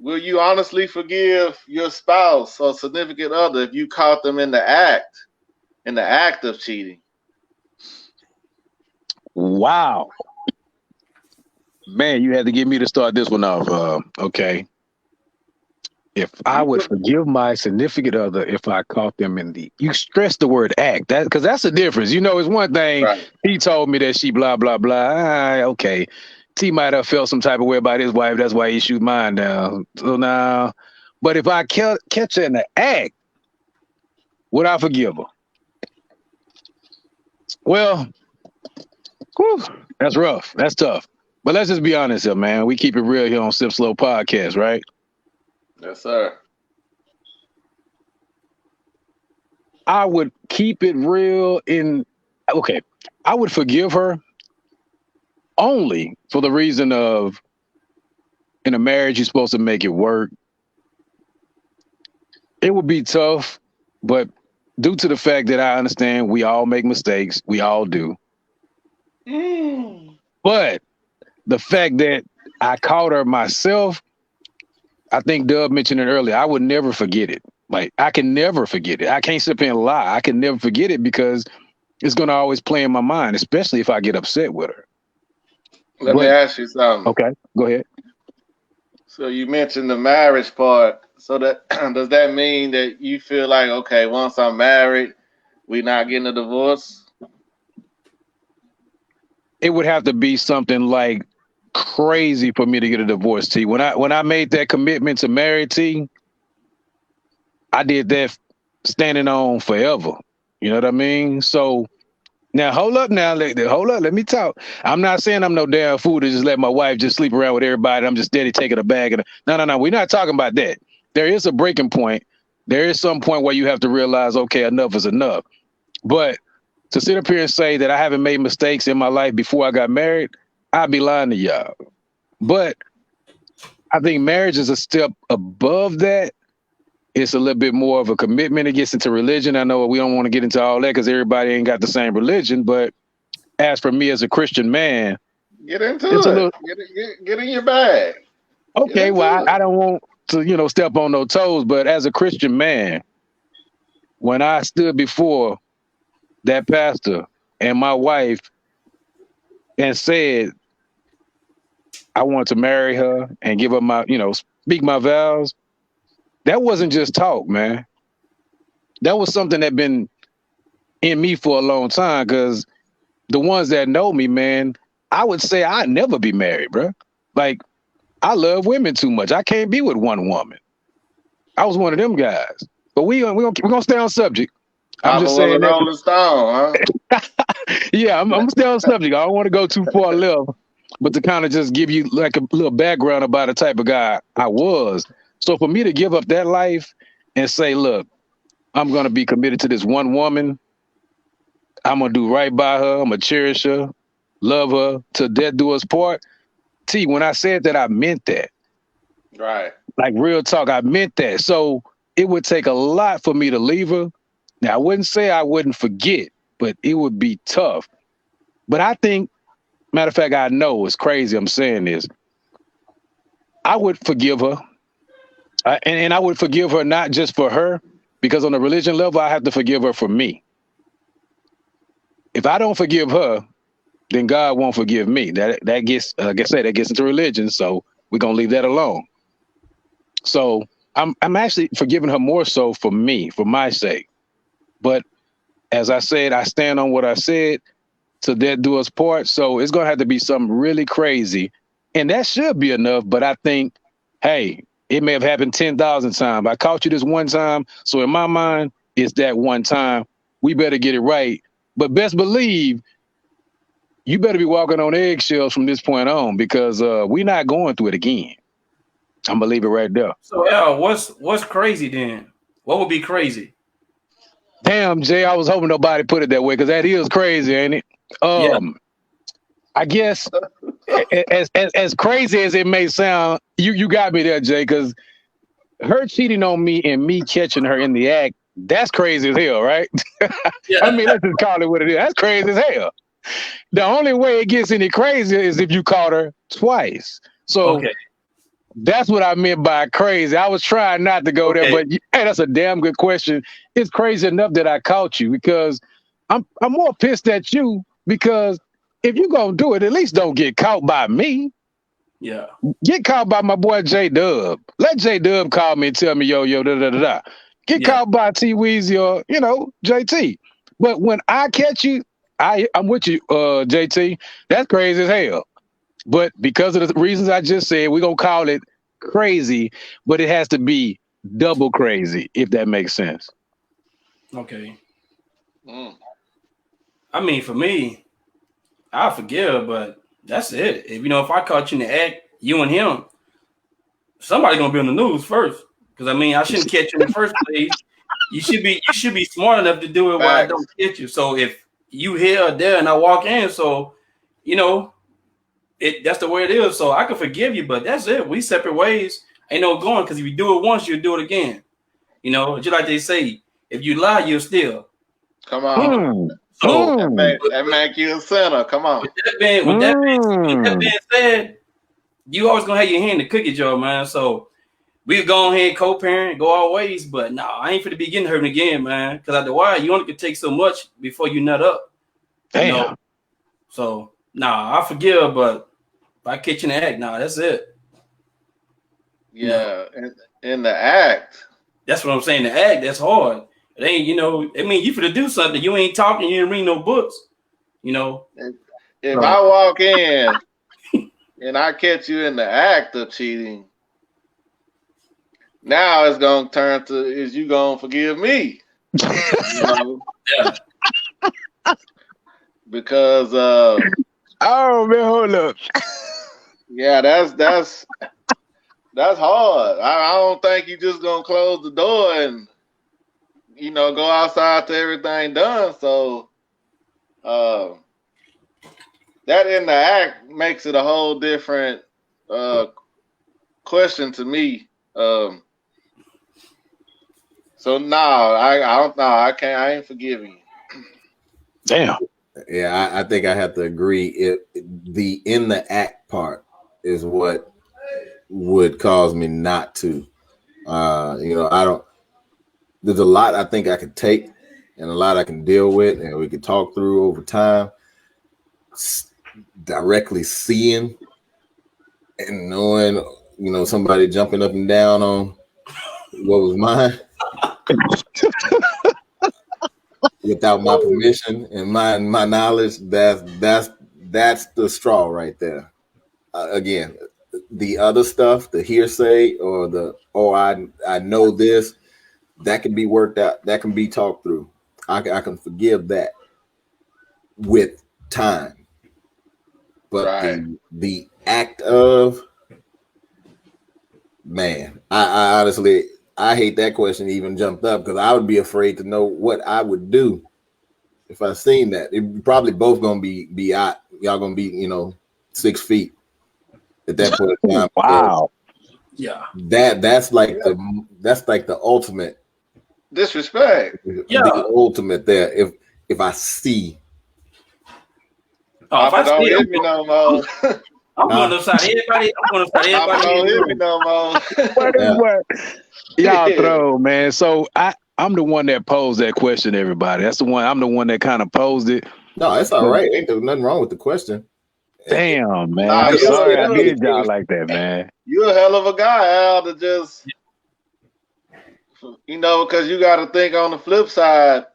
Will you honestly forgive your spouse or significant other if you caught them in the act of cheating? Wow. Man, you had to get me to start this one off. Okay. If I would forgive my significant other if I caught them you stress the word act, because that's the difference. It's one thing. Right. He told me that she blah, blah, blah. Okay. T might have felt some type of way about his wife. That's why he shoot mine down. So now, but if I catch her in the act, would I forgive her? Well, whew, that's rough. That's tough. But let's just be honest here, man. We keep it real here on Sip Slow Podcast, right? Yes, sir. I would keep it real I would forgive her only for the reason of, in a marriage, you're supposed to make it work. It would be tough, but due to the fact that I understand we all make mistakes, we all do. But the fact that I caught her myself, I think Dub mentioned it earlier, I would never forget it. Like, I can never forget it. I can't sit here and lie. I can never forget it because it's going to always play in my mind, especially if I get upset with her. Let me ask you something. Okay, go ahead. So you mentioned the marriage part. So that does that mean that you feel like, okay, once I'm married, we not getting a divorce? It would have to be something like crazy for me to get a divorce, T. When I made that commitment to marry T, I did that standing on forever. You know what I mean? So now hold up let me talk. I'm not saying I'm no damn fool to just let my wife just sleep around with everybody. I'm just steady taking a bag. No. We're not talking about that. There is a breaking point. There is some point where you have to realize, okay, enough is enough. But to sit up here and say that I haven't made mistakes in my life before I got married, I'd be lying to y'all. But I think marriage is a step above that. It's a little bit more of a commitment. It gets into religion. I know we don't want to get into all that because everybody ain't got the same religion. But as for me as a Christian man, get into it. Get in your bag. Okay, well, I don't want to, step on no toes. But as a Christian man, when I stood before that pastor and my wife and said I want to marry her and give her my, speak my vows, that wasn't just talk, man. That was something that been in me for a long time because the ones that know me, man, I would say I'd never be married, bro. Like, I love women too much. I can't be with one woman. I was one of them guys. But we're gonna stay on subject. I'm just saying that. Stone, huh? Yeah, I'm gonna stay on subject. I don't want to go too far left, but to kind of just give you like a little background about the type of guy I was. So for me to give up that life and say, look, I'm gonna be committed to this one woman. I'm gonna do right by her. I'm gonna cherish her, love her till death do us part. T, when I said that, I meant that. Right. Like real talk, I meant that. So it would take a lot for me to leave her. Now, I wouldn't say I wouldn't forget, but it would be tough. But I think, matter of fact, I know it's crazy I'm saying this. I would forgive her. And I would forgive her not just for her, because on the religion level, I have to forgive her for me. If I don't forgive her, then God won't forgive me. That gets, like I said, that gets into religion. So we're gonna leave that alone. So I'm actually forgiving her more so for me, for my sake. But as I said, I stand on what I said till death do us part. So it's gonna have to be something really crazy, and that should be enough. But I think, hey, it may have happened 10,000 times. I caught you this one time, so in my mind, it's that one time. We better get it right. But best believe you better be walking on eggshells from this point on because we're not going through it again. I'm gonna leave it right there. So, Al, what's crazy then? What would be crazy? Damn, Jay, I was hoping nobody put it that way because that is crazy, ain't it? Yeah. I guess as crazy as it may sound, you got me there, Jay, because her cheating on me and me catching her in the act, that's crazy as hell, right? Yeah. I mean, let's just call it what it is. That's crazy as hell. The only way it gets any crazier is if you caught her twice. So okay. That's what I meant by crazy. I was trying not to go there, but hey, that's a damn good question. It's crazy enough that I caught you because I'm more pissed at you because if you're going to do it, at least don't get caught by me. Yeah. Get caught by my boy J-Dub. Let J-Dub call me and tell me, yo, da-da-da-da. Get caught by T-Weezy or, JT. But when I catch you, I'm with you, JT. That's crazy as hell. But because of the reasons I just said, we're going to call it crazy, but it has to be double crazy, if that makes sense. Okay. I mean, for me, I forgive, but that's it. If I caught you in the act, you and him, somebody going to be on the news first. Because, I shouldn't catch you in the first place. You should be smart enough to do it while I don't catch you. So if you here or there and I walk in, so, that's the way it is. So I can forgive you, but that's it. We separate ways. Ain't no going because if you do it once, you'll do it again. Just like they say, if you lie, you'll steal. Come on. So that make you a sinner. Come on. With that being said, you always gonna have your hand in the cookie jar, man. So we go ahead, co-parent, go our ways. But no, I ain't for the beginning hurting again, man. Because after a while, you only can take so much before you nut up. Damn. You know? So I forgive, but if I catch you in the act, that's it. Yeah, in the act. That's what I'm saying. The act, that's hard. It ain't, I mean, you finna do something. You ain't talking, you ain't reading no books, If I walk in and I catch you in the act of cheating, now it's gonna turn to, is you gonna forgive me? Yeah. Because oh man, hold up. Yeah, that's hard. I don't think you just gonna close the door and go outside to everything done. So that in the act makes it a whole different question to me. So I don't know. I can't. I ain't forgiving you. Damn. Yeah, I think I have to agree. The in the act part is what would cause me not to. I don't. There's a lot I think I could take, and a lot I can deal with, and we could talk through over time. Directly seeing and knowing, somebody jumping up and down on what was mine without my permission and my knowledge, that's the straw right there. Again, the other stuff, the hearsay or I know this, that can be worked out, that can be talked through. I can forgive that with time. But right. the act of, man, I honestly, I hate that question even jumped up, because I would be afraid to know what I would do if I seen that. It probably both gonna be out. Y'all gonna be 6 feet at that point in time. Wow. Yeah. That's like the ultimate disrespect. Yeah. The ultimate there. If I see. Oh, if I don't see hit me no more. I'm going upside everybody. Don't hit me no more. Y'all throw, man. So I'm the one that posed that question, everybody. I'm the one that kind of posed it. No, it's all right. Ain't there nothing wrong with the question. Damn, man. I'm sorry I did y'all like that, man. You're a hell of a guy, Al, to just, because you got to think on the flip side,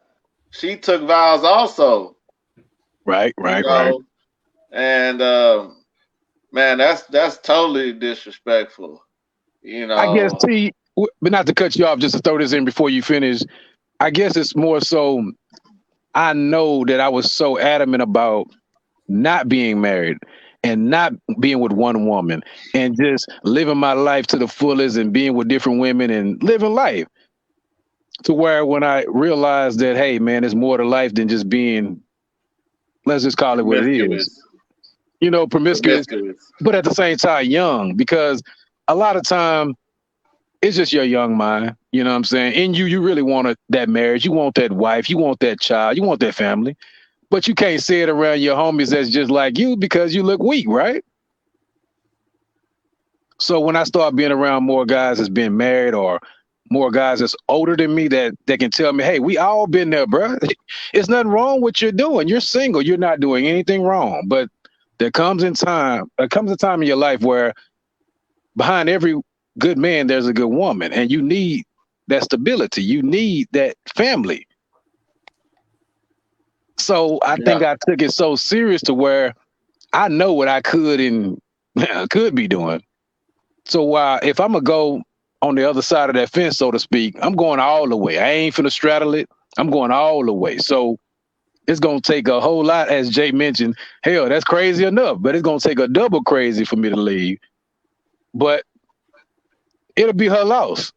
she took vows also. Right. And, man, that's totally disrespectful. I guess, but not to cut you off, just to throw this in before you finish, I guess it's more so, I know that I was so adamant about not being married and not being with one woman and just living my life to the fullest and being with different women and living life, to where when I realized that, hey, man, there's more to life than just being, let's just call it what it is. Promiscuous, but at the same time, young, because a lot of time it's just your young mind, you know what I'm saying? And you really want that marriage, you want that wife, you want that child, you want that family, but you can't say it around your homies that's just like you because you look weak, right? So when I start being around more guys that's been married or more guys that's older than me that can tell me, hey, we all been there, bro. It's nothing wrong with what you're doing. You're single. You're not doing anything wrong. But there comes a time in your life where behind every good man, there's a good woman, and you need that stability. You need that family. So I think I took it so serious to where I know what I could and could be doing. So if I'm going to go on the other side of that fence, so to speak, I'm going all the way. I ain't finna straddle it. I'm going all the way. So it's going to take a whole lot, as Jay mentioned. Hell, that's crazy enough, but it's going to take a double crazy for me to leave. But it'll be her loss.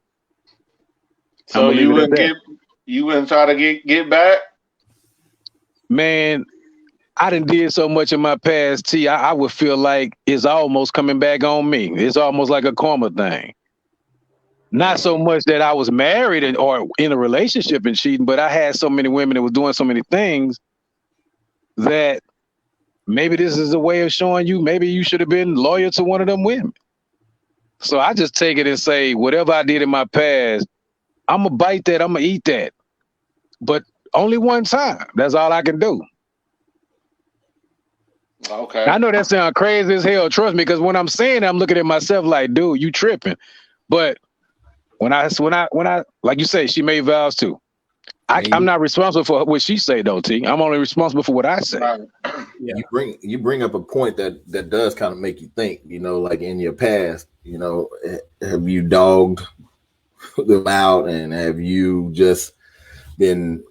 So you wouldn't try to get back? Man, I done did so much in my past, T. I would feel like it's almost coming back on me. It's almost like a karma thing. Not so much that I was married or in a relationship and cheating, but I had so many women that were doing so many things that maybe this is a way of showing you, maybe you should have been loyal to one of them women. So I just take it and say, whatever I did in my past, I'm going to bite that, I'm going to eat that. But only one time. That's all I can do. Okay. I know that sounds crazy as hell. Trust me, because when I'm saying it, I'm looking at myself like, dude, you tripping. But when I like you say, she made vows too. I'm not responsible for what she say though, T. I'm only responsible for what I say. Right. Yeah. You bring up a point that does kind of make you think, like in your past, have you dogged them out, and have you just been,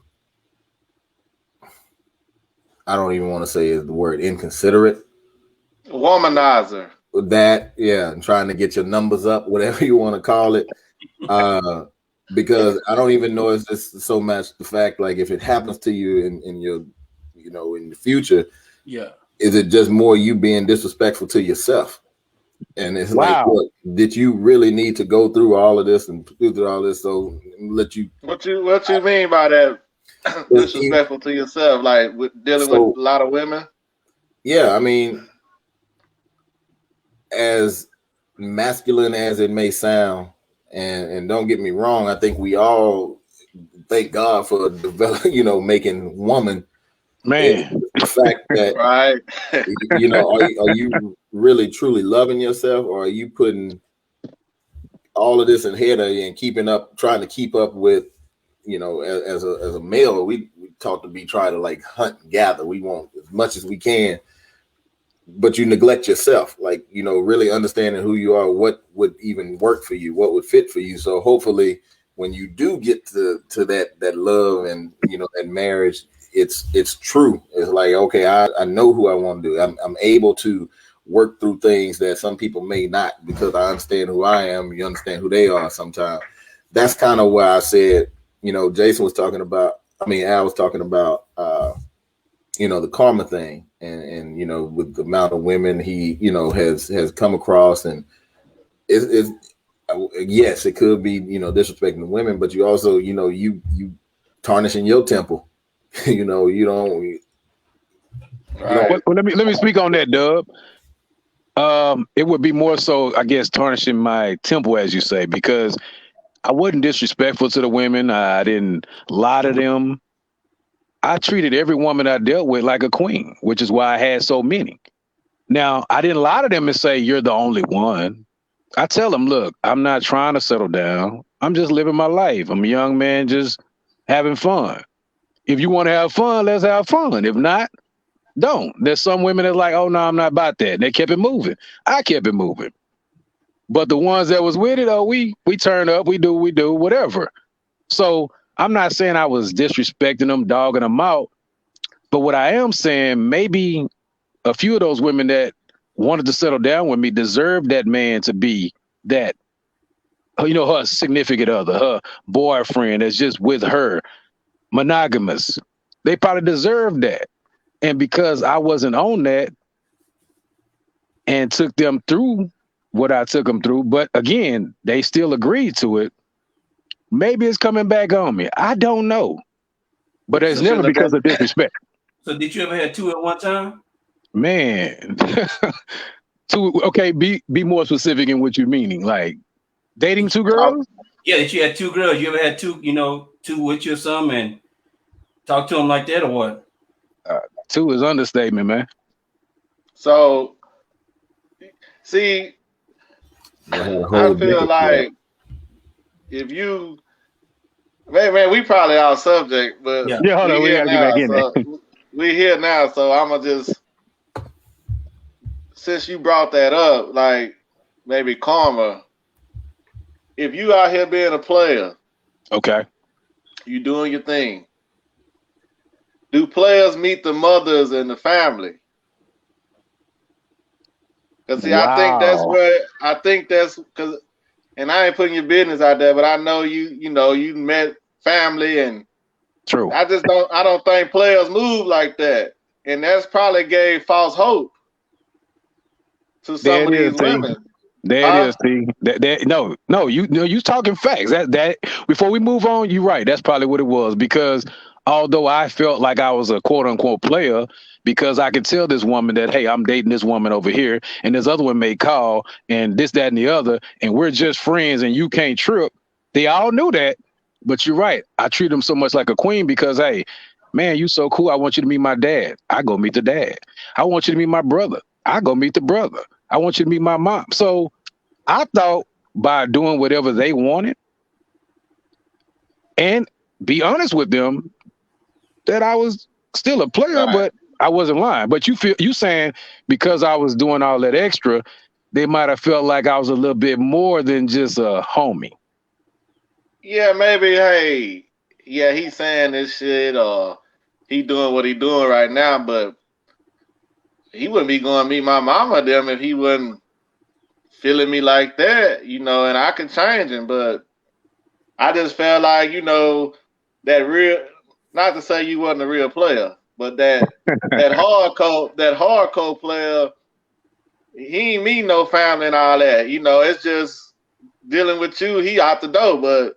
I don't even want to say the word inconsiderate, Womanizer. That, yeah, and trying to get your numbers up, whatever you want to call it. Because I don't even know it's just so much the fact, like, if it happens to you in your, in the future, yeah, is it just more you being disrespectful to yourself? And it's like, what, did you really need to go through all of this and through all this? So let you. What you mean by that? Disrespectful to yourself, like dealing with a lot of women? Yeah, I mean, as masculine as it may sound, and don't get me wrong, I think we all thank God for developing, making woman. Man, the fact that right, are you really truly loving yourself, or are you putting all of this ahead of you and trying to keep up with, as a male, we taught to be trying to like hunt and gather. We want as much as we can, but you neglect yourself, like, really understanding who you are, what would even work for you, what would fit for you. So hopefully when you do get to that love and, that marriage, it's true. It's like, okay, I know who I want to do. I'm able to work through things that some people may not, because I understand who I am. You understand who they are sometimes. That's kind of why I said, Jason was talking about, Al was talking about, the karma thing, and with the amount of women he has come across, and it's yes, it could be disrespecting the women, but you also you tarnishing your temple. You don't. Right. Well, let me speak on that, Dub. It would be more so, I guess, tarnishing my temple, as you say, because I wasn't disrespectful to the women. I didn't lie to them. I treated every woman I dealt with like a queen, which is why I had so many. Now, I didn't lie to them and say, you're the only one. I tell them, look, I'm not trying to settle down. I'm just living my life. I'm a young man just having fun. If you want to have fun, let's have fun. If not, don't. There's some women that's like, oh, no, I'm not about that. And they kept it moving. I kept it moving. But the ones that was with it, we turn up, we do, whatever. So I'm not saying I was disrespecting them, dogging them out. But what I am saying, maybe a few of those women that wanted to settle down with me deserved that man to be that, her significant other, her boyfriend that's just with her, monogamous. They probably deserved that. And because I wasn't on that and took them through what I took them through, but again, they still agreed to it, maybe it's coming back on me. I don't know. But it's never because of disrespect. So did you ever have two at one time? Man. Two, okay, be more specific in what you're meaning. Like dating two girls? Yeah, that you had two girls. You ever had two with you or something and talk to them like that or what? Two is understatement, man. So, see, I feel like if you, man, we probably out subject, but yeah, hold on, we gotta get back in there. We here now, so I'm gonna just, since you brought that up, like maybe karma. If you out here being a player, okay, you doing your thing. Do players meet the mothers and the family? Because see, wow. I think that's because, and I ain't putting your business out there, but I know you met family, and true. I don't think players move like that, and that's probably gave false hope to some of these women. There it is, see. No, you talking facts. That before we move on, you're right. That's probably what it was, because although I felt like I was a quote unquote player, because I could tell this woman that, hey, I'm dating this woman over here, and this other one may call, and this, that, and the other, and we're just friends, and you can't trip. They all knew that, but you're right. I treat them so much like a queen because, hey, man, you so cool. I want you to meet my dad. I go meet the dad. I want you to meet my brother. I go meet the brother. I want you to meet my mom. So I thought by doing whatever they wanted and be honest with them that I was still a player, but I wasn't lying. But you saying because I was doing all that extra, they might have felt like I was a little bit more than just a homie. Yeah, maybe. Hey, yeah, he's saying this shit, or he doing what he doing right now, but he wouldn't be going to meet my mama them if he wasn't feeling me like that, and I could change him, but I just felt like, that real, not to say you wasn't a real player, but that hardcore player, he ain't mean no family and all that. It's just dealing with you, he out the door, but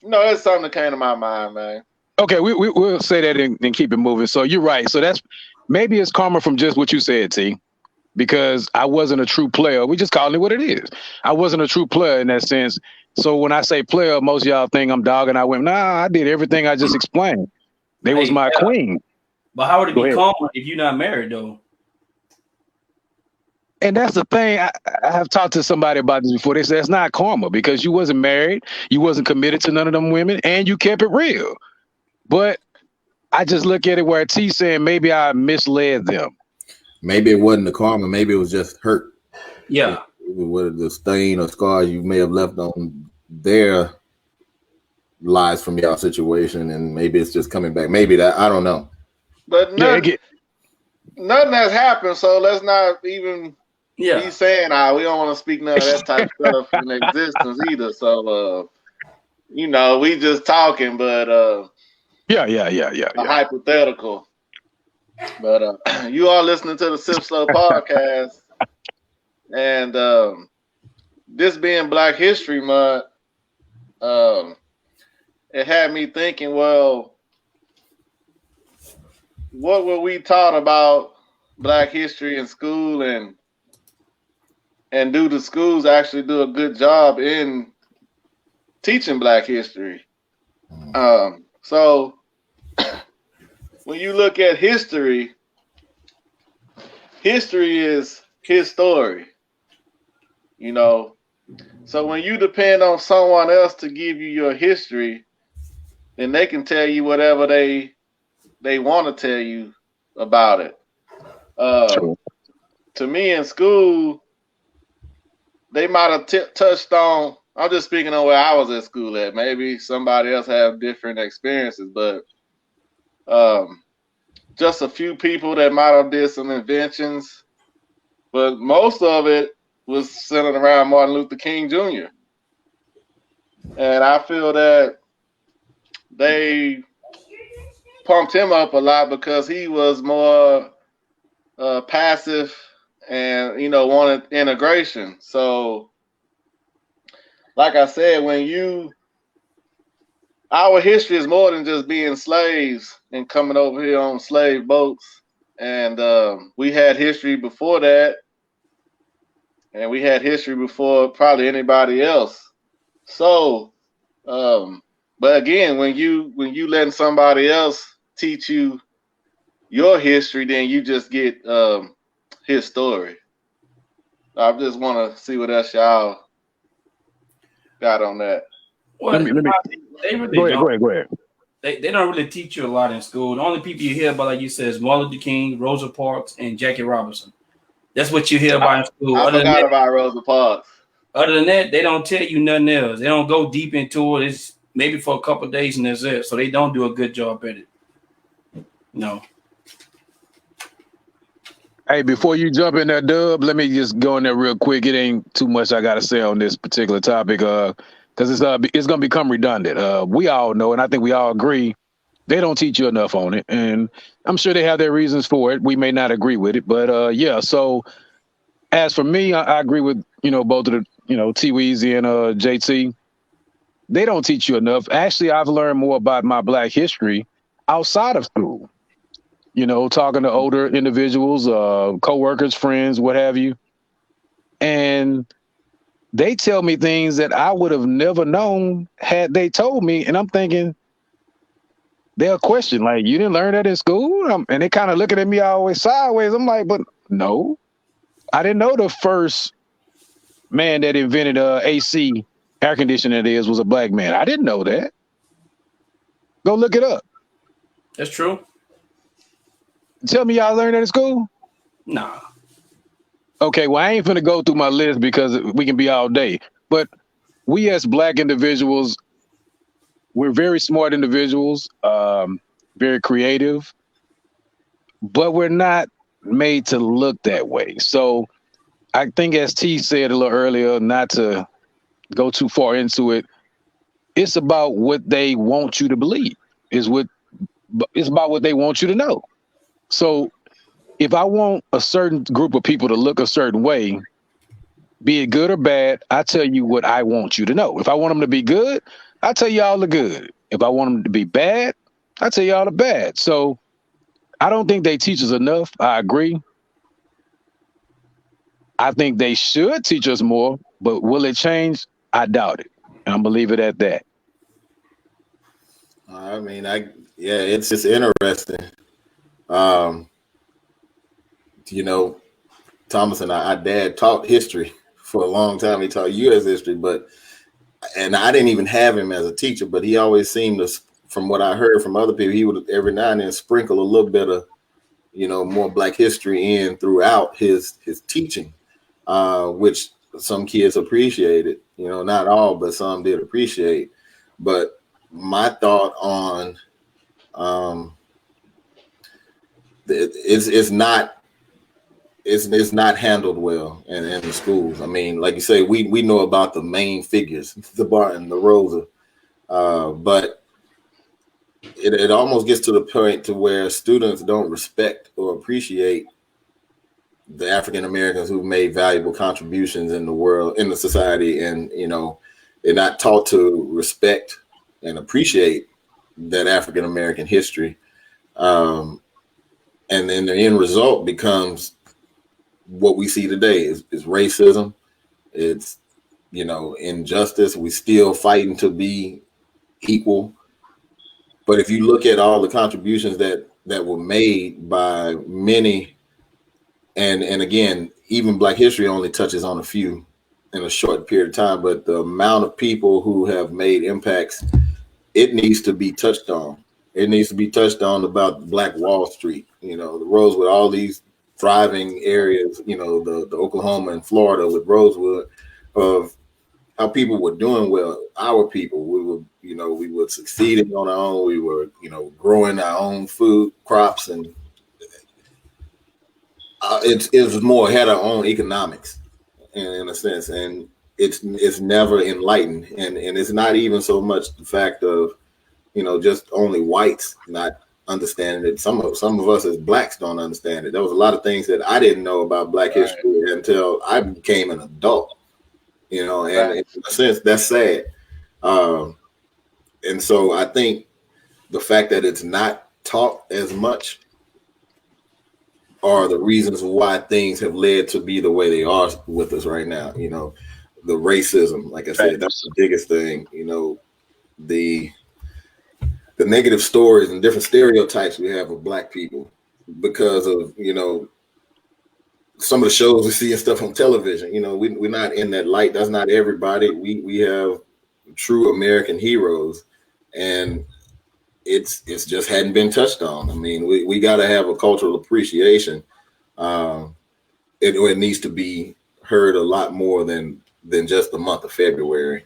it's something that came to my mind, man. Okay, we'll say that and keep it moving. So you're right. So that's maybe it's karma from just what you said, T. Because I wasn't a true player. We just calling it what it is. I wasn't a true player in that sense. So when I say player, most of y'all think I'm dogging. I went, nah, I did everything I just explained. They was my queen. But how would it be karma if you're not married, though? And that's the thing. I have talked to somebody about this before. They said it's not karma because you wasn't married, you wasn't committed to none of them women, and you kept it real. But I just look at it where T saying maybe I misled them. Maybe it wasn't the karma. Maybe it was just hurt. Yeah. What the stain or scars you may have left on their lives from your situation, and maybe it's just coming back. Maybe that, I don't know. But nothing has happened, so let's not even be saying we don't want to speak none of that type of stuff in existence either. So we just talking, but hypothetical. But you are listening to the Sip Slow podcast, and this being Black History Month, it had me thinking, well, what were we taught about Black history in school, and do the schools actually do a good job in teaching Black history? So when you look at history is his story, So when you depend on someone else to give you your history, then they can tell you whatever they want to tell you about it. To me in school, they might have touched on, I'm just speaking on where I was at school at. Maybe somebody else have different experiences, but just a few people that might have did some inventions, but most of it was centered around Martin Luther King Jr. And I feel that they pumped him up a lot because he was more passive and, wanted integration. So, like I said, our history is more than just being slaves and coming over here on slave boats. And we had history before that. And we had history before probably anybody else. So, but again, when you letting somebody else teach you your history, then you just get his story. I just want to see what else y'all got on that. Well, they really go ahead. They don't really teach you a lot in school. The only people you hear about, like you said, is Martin Luther King, Rosa Parks, and Jackie Robinson. That's what you hear about in school. I forgot about Rosa Parks. Other than that, they don't tell you nothing else. They don't go deep into it. It's maybe for a couple of days and that's it. So they don't do a good job at it. No. Hey, before you jump in there, Dub, let me just go in there real quick. It ain't too much I got to say on this particular topic because it's going to become redundant. We all know, and I think we all agree, they don't teach you enough on it. And I'm sure they have their reasons for it. We may not agree with it. But, yeah, so as for me, I agree with, both of the, T Weezy and JT. They don't teach you enough. Actually, I've learned more about my Black history outside of school. Talking to older individuals, coworkers, friends, what have you. And they tell me things that I would have never known had they told me. And I'm thinking, they'll question, like, you didn't learn that in school? And they kind of looking at me always sideways. I'm like, but no, I didn't know the first man that invented AC air conditioning was a black man. I didn't know that. Go look it up. That's true. Tell me y'all learned that in school? Nah. Okay, well, I ain't finna go through my list because we can be all day. But we as black individuals, we're very smart individuals, very creative, but we're not made to look that way. So I think, as T said a little earlier, not to go too far into it, it's about what they want you to believe. It's about what they want you to know. So if I want a certain group of people to look a certain way, be it good or bad, I tell you what I want you to know. If I want them to be good, I tell y'all the good. If I want them to be bad, I tell y'all the bad. So I don't think they teach us enough. I agree. I think they should teach us more, but will it change? I doubt it. And I'm gonna leave it at that. I mean, it's just interesting. You know, Thomas and our dad taught history for a long time. He taught U.S. history, and I didn't even have him as a teacher, but he always seemed to, from what I heard from other people, he would every now and then sprinkle a little bit of, more Black history in throughout his teaching, which some kids appreciated. Not all, but some did appreciate. But my thought on it's not handled well in the schools. I mean, like you say, we know about the main figures, the Barton, the Rosa, but it almost gets to the point to where students don't respect or appreciate the African Americans who've made valuable contributions in the world, in the society, and they're not taught to respect and appreciate that African American history, and then the end result becomes what we see today is racism. It's injustice. We still fighting to be equal. But if you look at all the contributions that were made by many, and again, even Black history only touches on a few in a short period of time, but the amount of people who have made impacts, it needs to be touched on. It needs to be touched on about Black Wall Street, the Rosewood, all these thriving areas, the Oklahoma and Florida with Rosewood, of how people were doing well. Our people, we were succeeding on our own. We were, growing our own food crops, and it was more, had our own economics in a sense, and it's never enlightened, and it's not even so much the fact of just only whites not understanding it. Some of us as Blacks don't understand it. There was a lot of things that I didn't know about Black history until I became an adult, and in a sense that's sad. And so I think the fact that it's not taught as much are the reasons why things have led to be the way they are with us right now. The racism, like I said, that's the biggest thing. The negative stories and different stereotypes we have of Black people because of, some of the shows we see and stuff on television. We're not in that light. That's not everybody. We have true American heroes, and it's just hadn't been touched on. I mean, we got to have a cultural appreciation. It needs to be heard a lot more than just the month of February.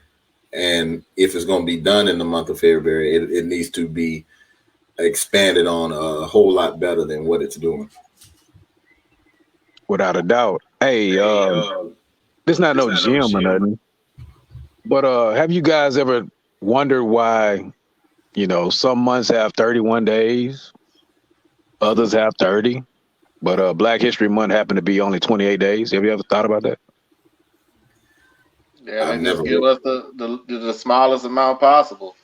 And if it's going to be done in the month of February, it needs to be expanded on a whole lot better than what it's doing. Without a doubt. Hey, this not no gym or nothing, but have you guys ever wondered why, some months have 31 days, others have 30, but Black History Month happened to be only 28 days? Have you ever thought about that? Yeah, they just give us the smallest amount possible.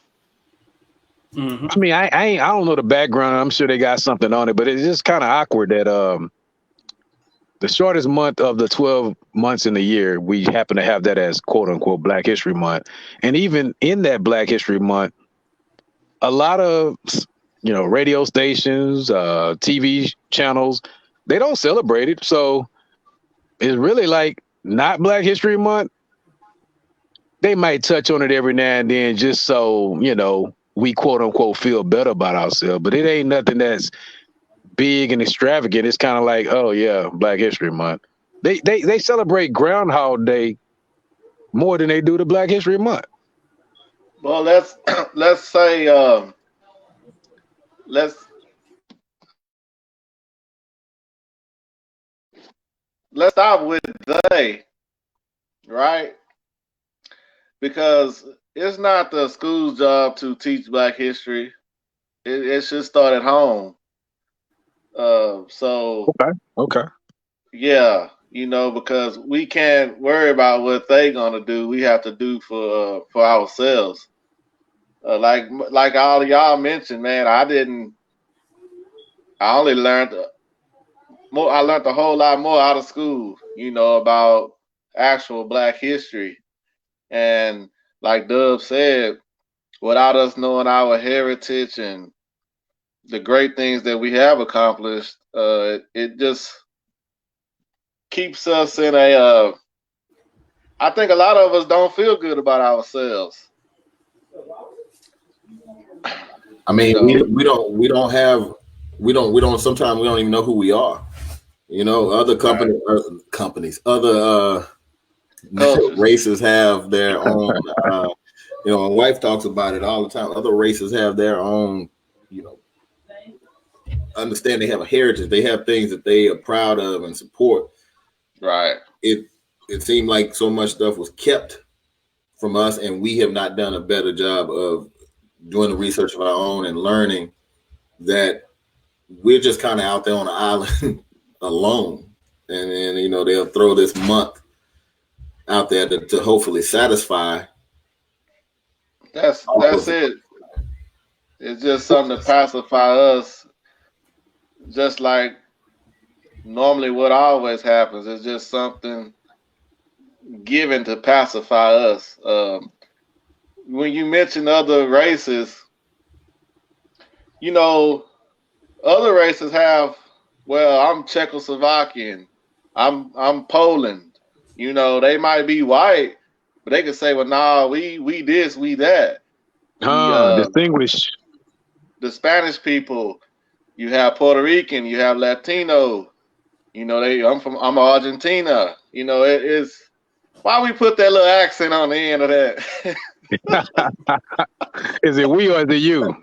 Mm-hmm. I mean, I don't know the background. I'm sure they got something on it, but it's just kind of awkward that the shortest month of the 12 months in the year, we happen to have that as quote unquote Black History Month. And even in that Black History Month, a lot of radio stations, TV channels, they don't celebrate it. So it's really like not Black History Month. They might touch on it every now and then just so, we quote unquote feel better about ourselves. But it ain't nothing that's big and extravagant. It's kind of like, oh yeah, Black History Month. They celebrate Groundhog Day more than they do the Black History Month. Well, let's say let's start with they, right? Because it's not the school's job to teach Black history. It should start at home. So Okay. yeah, because we can't worry about what they gonna do. We have to do for ourselves. Like all of y'all mentioned, man. I only learned more. I learned a whole lot more out of school. About actual Black history, and like Dub said, without us knowing our heritage and the great things that we have accomplished, it just keeps us in a. I think a lot of us don't feel good about ourselves. I mean, sometimes we don't even know who we are. Other companies, other races have their own, my wife talks about it all the time. Other races have their own, understand they have a heritage. They have things that they are proud of and support. Right. It seemed like so much stuff was kept from us, and we have not done a better job of doing the research of our own and learning that we're just kind of out there on the island alone. And then, they'll throw this month out there to hopefully satisfy. That's it. It's just something to pacify us. Just like normally what always happens. It's just something given to pacify us. When you mention other races, other races have, well, I'm Czechoslovakian, I'm Poland. They might be white, but they could say, well, nah, we this, we that. Distinguished. The Spanish people, you have Puerto Rican, you have Latino. I'm Argentina. It is why we put that little accent on the end of that. Is it we or is it you?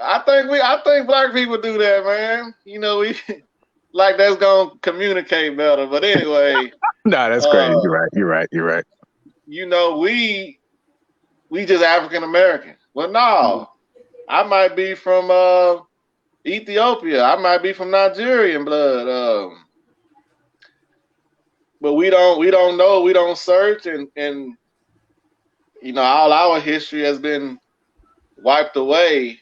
I think Black people do that, man. We like that's gonna communicate better. But anyway, no, that's crazy. You're right. We just African American. Well, no, I might be from Ethiopia. I might be from Nigerian blood. But we don't know. We don't search, and all our history has been wiped away,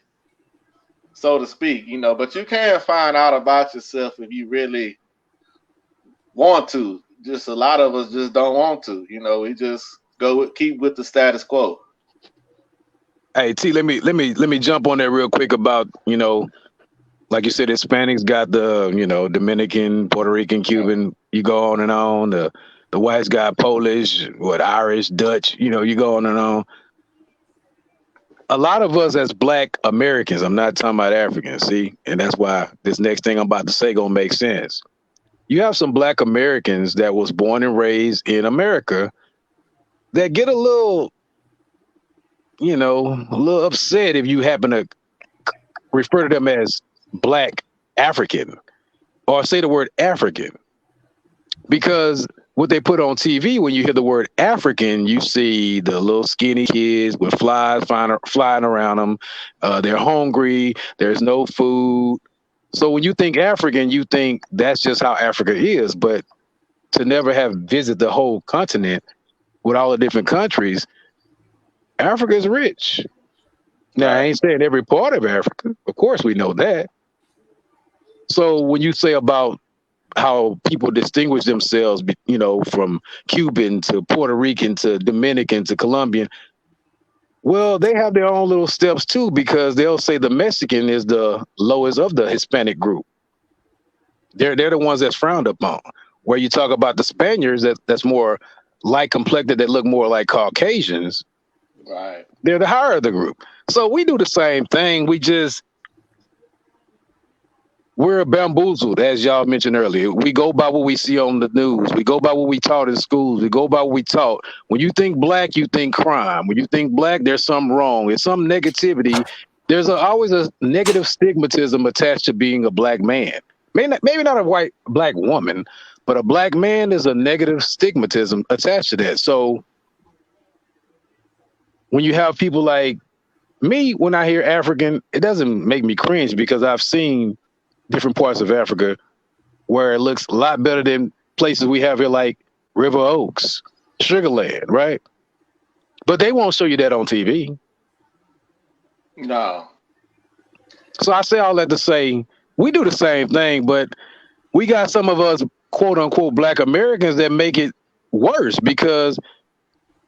so to speak. But you can find out about yourself if you really want to. Just a lot of us just don't want to. We just keep with the status quo. Hey T, let me jump on that real quick about like you said, Hispanics got the Dominican, Puerto Rican, Cuban. You go on and on. The whites got Polish, Irish, Dutch. You go on and on. A lot of us as Black Americans, I'm not talking about Africans, see, and that's why this next thing I'm about to say gonna make sense. You have some Black Americans that was born and raised in America that get a little upset if you happen to refer to them as Black African or say the word African, because what they put on TV, when you hear the word African, you see the little skinny kids with flies flying around them. They're hungry. There's no food. So when you think African, you think that's just how Africa is. But to never have visited the whole continent with all the different countries, Africa is rich. Now, I ain't saying every part of Africa. Of course, we know that. So when you say about how people distinguish themselves, from Cuban to Puerto Rican to Dominican to Colombian, Well, they have their own little steps too, because they'll say the Mexican is the lowest of the Hispanic group. They're the ones that's frowned upon. Where you talk about the Spaniards that's more light complected, that look more like Caucasians. Right. They're the higher of the group. So we do the same thing. We're bamboozled, as y'all mentioned earlier. We go by what we see on the news. We go by what we taught in schools. We go by what we taught. When you think black, you think crime. When you think black, there's something wrong. There's some negativity. There's always a negative stigmatism attached to being a black man. Maybe not a white black woman, but a black man is a negative stigmatism attached to that. So when you have people like me, when I hear African, it doesn't make me cringe, because I've seen different parts of Africa where it looks a lot better than places we have here, like River Oaks, Sugarland, right? But they won't show you that on TV. No. So I say all that to say, we do the same thing, but we got some of us, quote unquote, black Americans that make it worse, because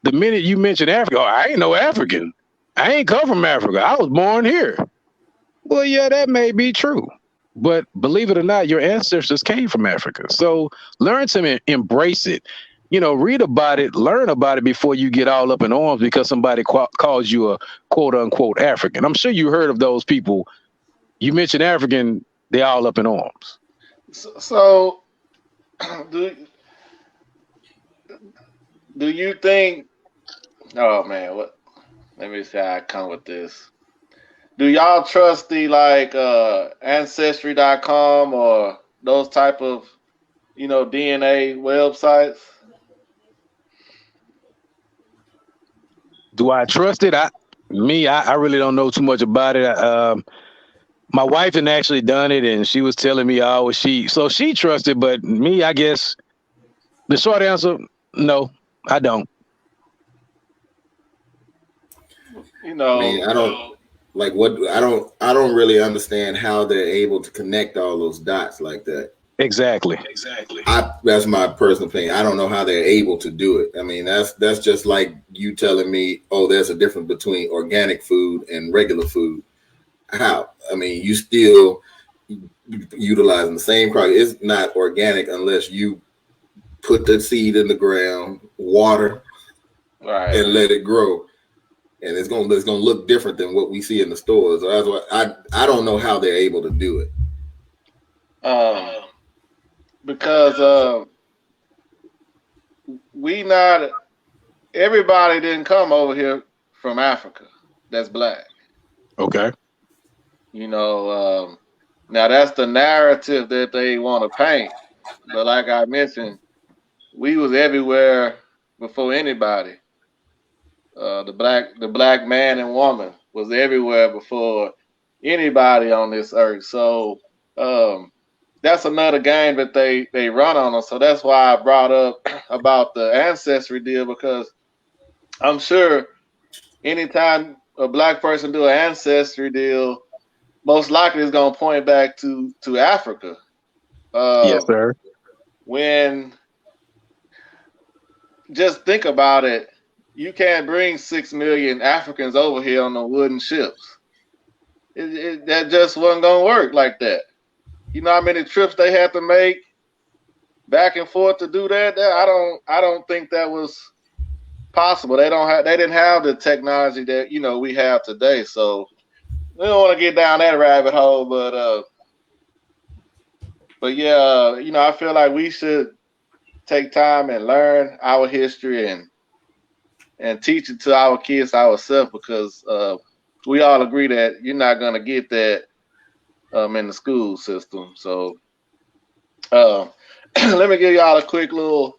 the minute you mention Africa, I ain't no African. I ain't come from Africa. I was born here. Well, yeah, that may be true. But believe it or not, your ancestors came from Africa. So learn to embrace it. Read about it, learn about it before you get all up in arms because somebody calls you a quote unquote African. I'm sure you heard of those people. You mention African, they all up in arms. So do you think, oh man, let me see how I come with this. Do y'all trust the ancestry.com or those type of, DNA websites? Do I trust it? I really don't know too much about it. My wife had actually done it, and she was telling me she trusted, but me, I guess the short answer, no, I don't. I mean, I don't really understand how they're able to connect all those dots like that. Exactly. That's my personal opinion. I don't know how they're able to do it. I mean, that's just like you telling me, oh, there's a difference between organic food and regular food. How? I mean, you still utilizing the same crop. It's not organic unless you put the seed in the ground, water, right, and let it grow. And it's gonna look different than what we see in the stores. So that's why I don't know how they're able to do it. Because everybody didn't come over here from Africa that's black. Okay. Now that's the narrative that they want to paint. But like I mentioned, we was everywhere before anybody. The black man and woman was everywhere before anybody on this earth. So that's another game that they run on us. So that's why I brought up about the ancestry deal, because I'm sure anytime a black person do an ancestry deal, most likely it's gonna point back to Africa. Yes, sir. When just think about it, you can't bring 6 million Africans over here on the wooden ships. That just wasn't gonna work like that. You know how many trips they had to make back and forth to do that? I don't think that was possible. They didn't have the technology that we have today. So we don't want to get down that rabbit hole, but yeah, I feel like we should take time and learn our history and teach it to our kids ourselves, because we all agree that you're not gonna get that in the school system. So let me give y'all a quick little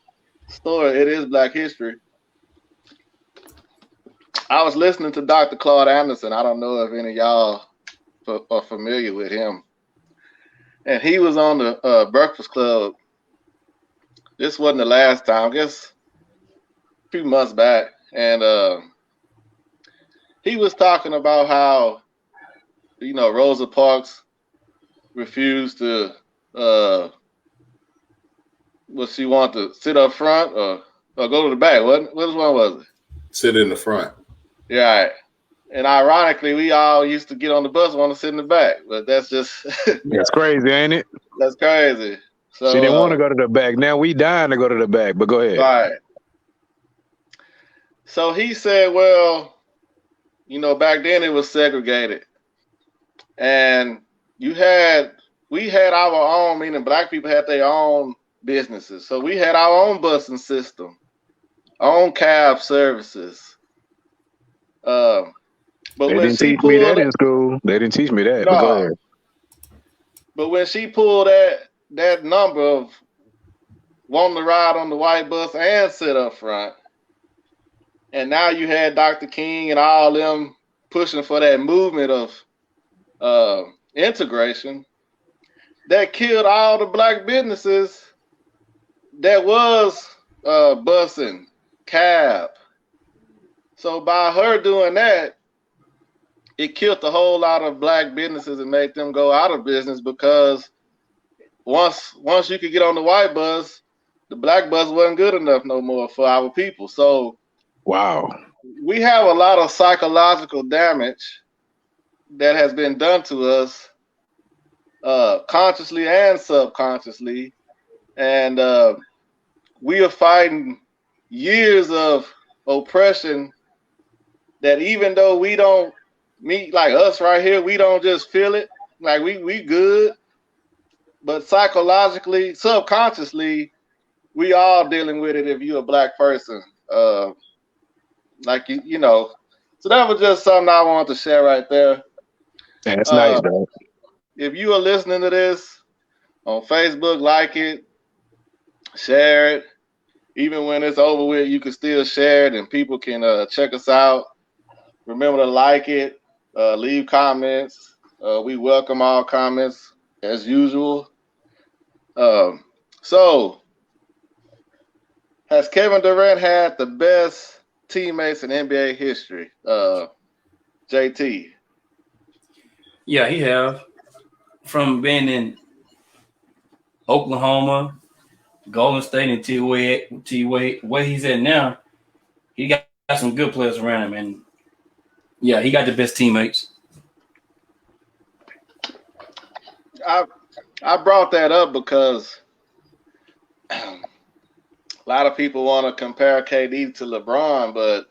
story. It is Black History. I was listening to Dr. Claude Anderson. I don't know if any of y'all are familiar with him. And he was on the Breakfast Club. This wasn't the last time, I guess a few months back. And he was talking about how, Rosa Parks refused to, she wanted to sit up front or go to the back. Which one was it? Sit in the front. Yeah. And ironically, we all used to get on the bus, want to sit in the back, but that's just That's crazy, ain't it? that's crazy. She didn't want to So, go to the back. Now we dying to go to the back, but go ahead. right. So he said, well, you know, back then it was segregated, and we had our own, meaning black people had their own businesses. So we had our own busing system, our own cab services. But They when didn't she teach me that pulled, in school. They didn't teach me that, but go no, ahead. but when she pulled that number of wanting to ride on the white bus and sit up front, and now you had Dr. King and all them pushing for that movement of integration, that killed all the black businesses that was busing, cab. So by her doing that, it killed a whole lot of black businesses and made them go out of business, because once you could get on the white bus, the black bus wasn't good enough no more for our people. So Wow. we have a lot of psychological damage that has been done to us, consciously and subconsciously, and we are fighting years of oppression that, even though we don't meet, like us right here, we don't just feel it, like we good, but psychologically, subconsciously, we all dealing with it if you're a black person. Like you know. So that was just something I wanted to share right there. That's nice, though. If you are listening to this on Facebook, like it, share it. Even when it's over with, you can still share it, and people can check us out. Remember to like it, leave comments. We welcome all comments as usual. So, has Kevin Durant had the best teammates in NBA history? JT. Yeah, he have. From being in Oklahoma, Golden State, and T-Wade, where he's at now, he got some good players around him, and yeah, he got the best teammates. I brought that up because a lot of people want to compare KD to LeBron, but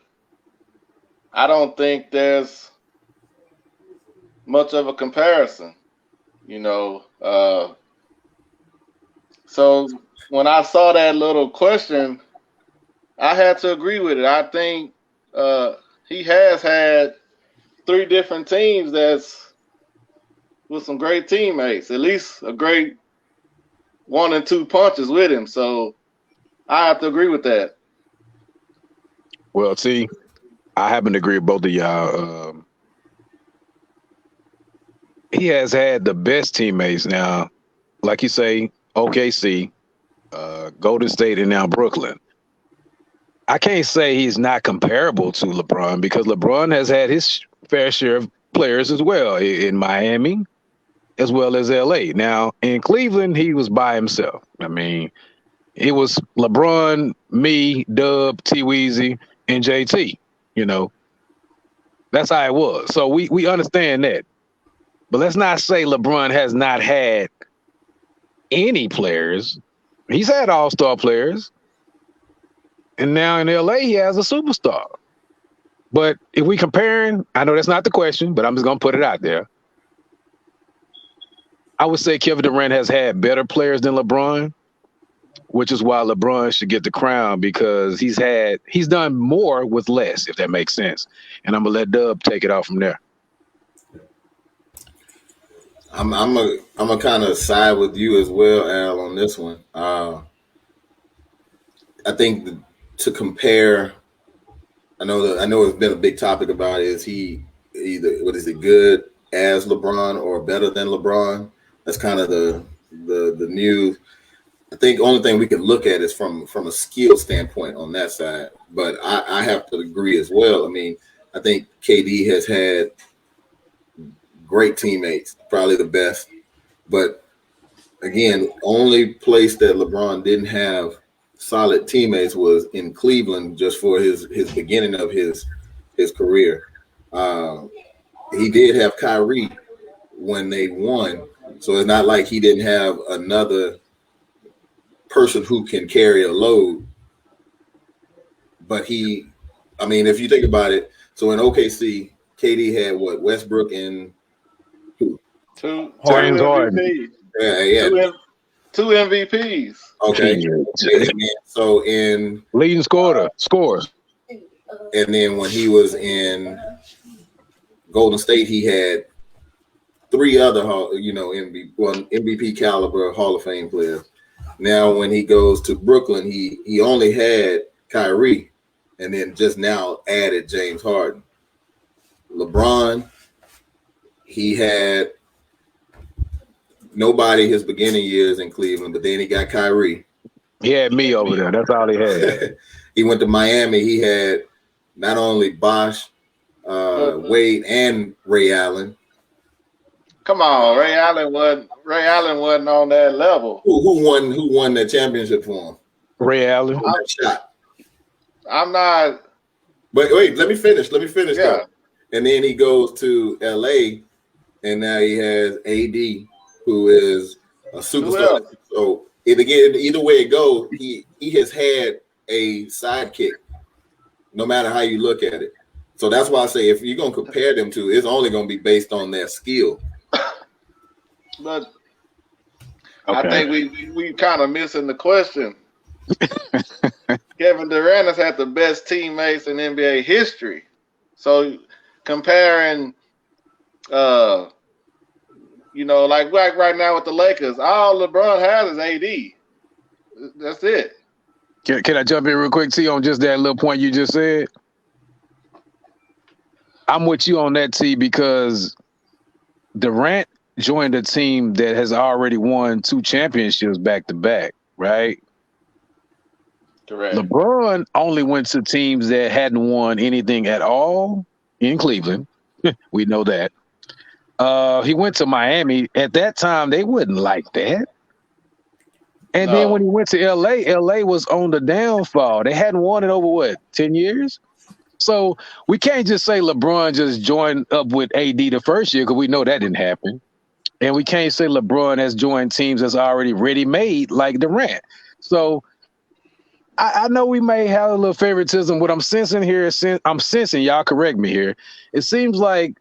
I don't think there's much of a comparison, you know. So when I saw that little question, I had to agree with it. I think he has had 3 different teams that's with some great teammates, at least a great 1 and 2 punches with him. So I have to agree with that. Well, see, I happen to agree with both of y'all. He has had the best teammates now, like you say, OKC, Golden State, and now Brooklyn. I can't say he's not comparable to LeBron, because LeBron has had his fair share of players as well in Miami, as well as LA. Now, in Cleveland, he was by himself. I mean, it was LeBron, me, Dub, T-Weezy, and JT. You know, that's how it was. So we understand that. But let's not say LeBron has not had any players. He's had all-star players. And now in LA, he has a superstar. But if we comparing, I know that's not the question, but I'm just going to put it out there. I would say Kevin Durant has had better players than LeBron, which is why LeBron should get the crown, because he's done more with less, if that makes sense. And I'm going to let Dub take it off from there. I'm a kind of side with you as well, Al, on this one. I think to compare, I know it's been a big topic about, is he either, what is it, good as LeBron or better than LeBron? That's kind of the new. I think the only thing we can look at is from a skill standpoint on that side. But I have to agree as well. I mean, I think KD has had great teammates, probably the best. But again, only place that LeBron didn't have solid teammates was in Cleveland, just for his beginning of his career. He did have Kyrie when they won, so it's not like he didn't have another person who can carry a load. But if you think about it, so in OKC, KD had what, Westbrook and who? Two James Harden. MVPs. Yeah. Two MVPs. Okay. So in leading scores. And then when he was in Golden State, he had 3 other, MVP caliber Hall of Fame players. Now, when he goes to Brooklyn, he only had Kyrie, and then just now added James Harden. LeBron, he had nobody his beginning years in Cleveland, but then he got Kyrie. He had me over there. That's all he had. He went to Miami. He had not only Bosh, Wade, and Ray Allen. Come on, Ray Allen wasn't on that level. Who won the championship for him? Ray Allen. I'm not. But wait, let me finish. Yeah. Though. And then he goes to LA, and now he has AD, who is a superstar. So either way it goes, he has had a sidekick, no matter how you look at it. So that's why I say if you're gonna compare them to, it's only gonna be based on their skill. But I think we kind of missing the question. Kevin Durant has had the best teammates in NBA history. So comparing, like right now with the Lakers, all LeBron has is AD. That's it. Can I jump in real quick, T, on just that little point you just said? I'm with you on that, T, because Durant joined a team that has already won 2 championships back to back, right? Correct. LeBron only went to teams that hadn't won anything at all in Cleveland. We know that. He went to Miami. At that time, they wouldn't like that. And then when he went to LA was on the downfall. They hadn't won it over 10 years? So we can't just say LeBron just joined up with AD the first year because we know that didn't happen. And we can't say LeBron has joined teams that's already ready-made like Durant. So I know we may have a little favoritism. What I'm sensing here is y'all correct me here. It seems like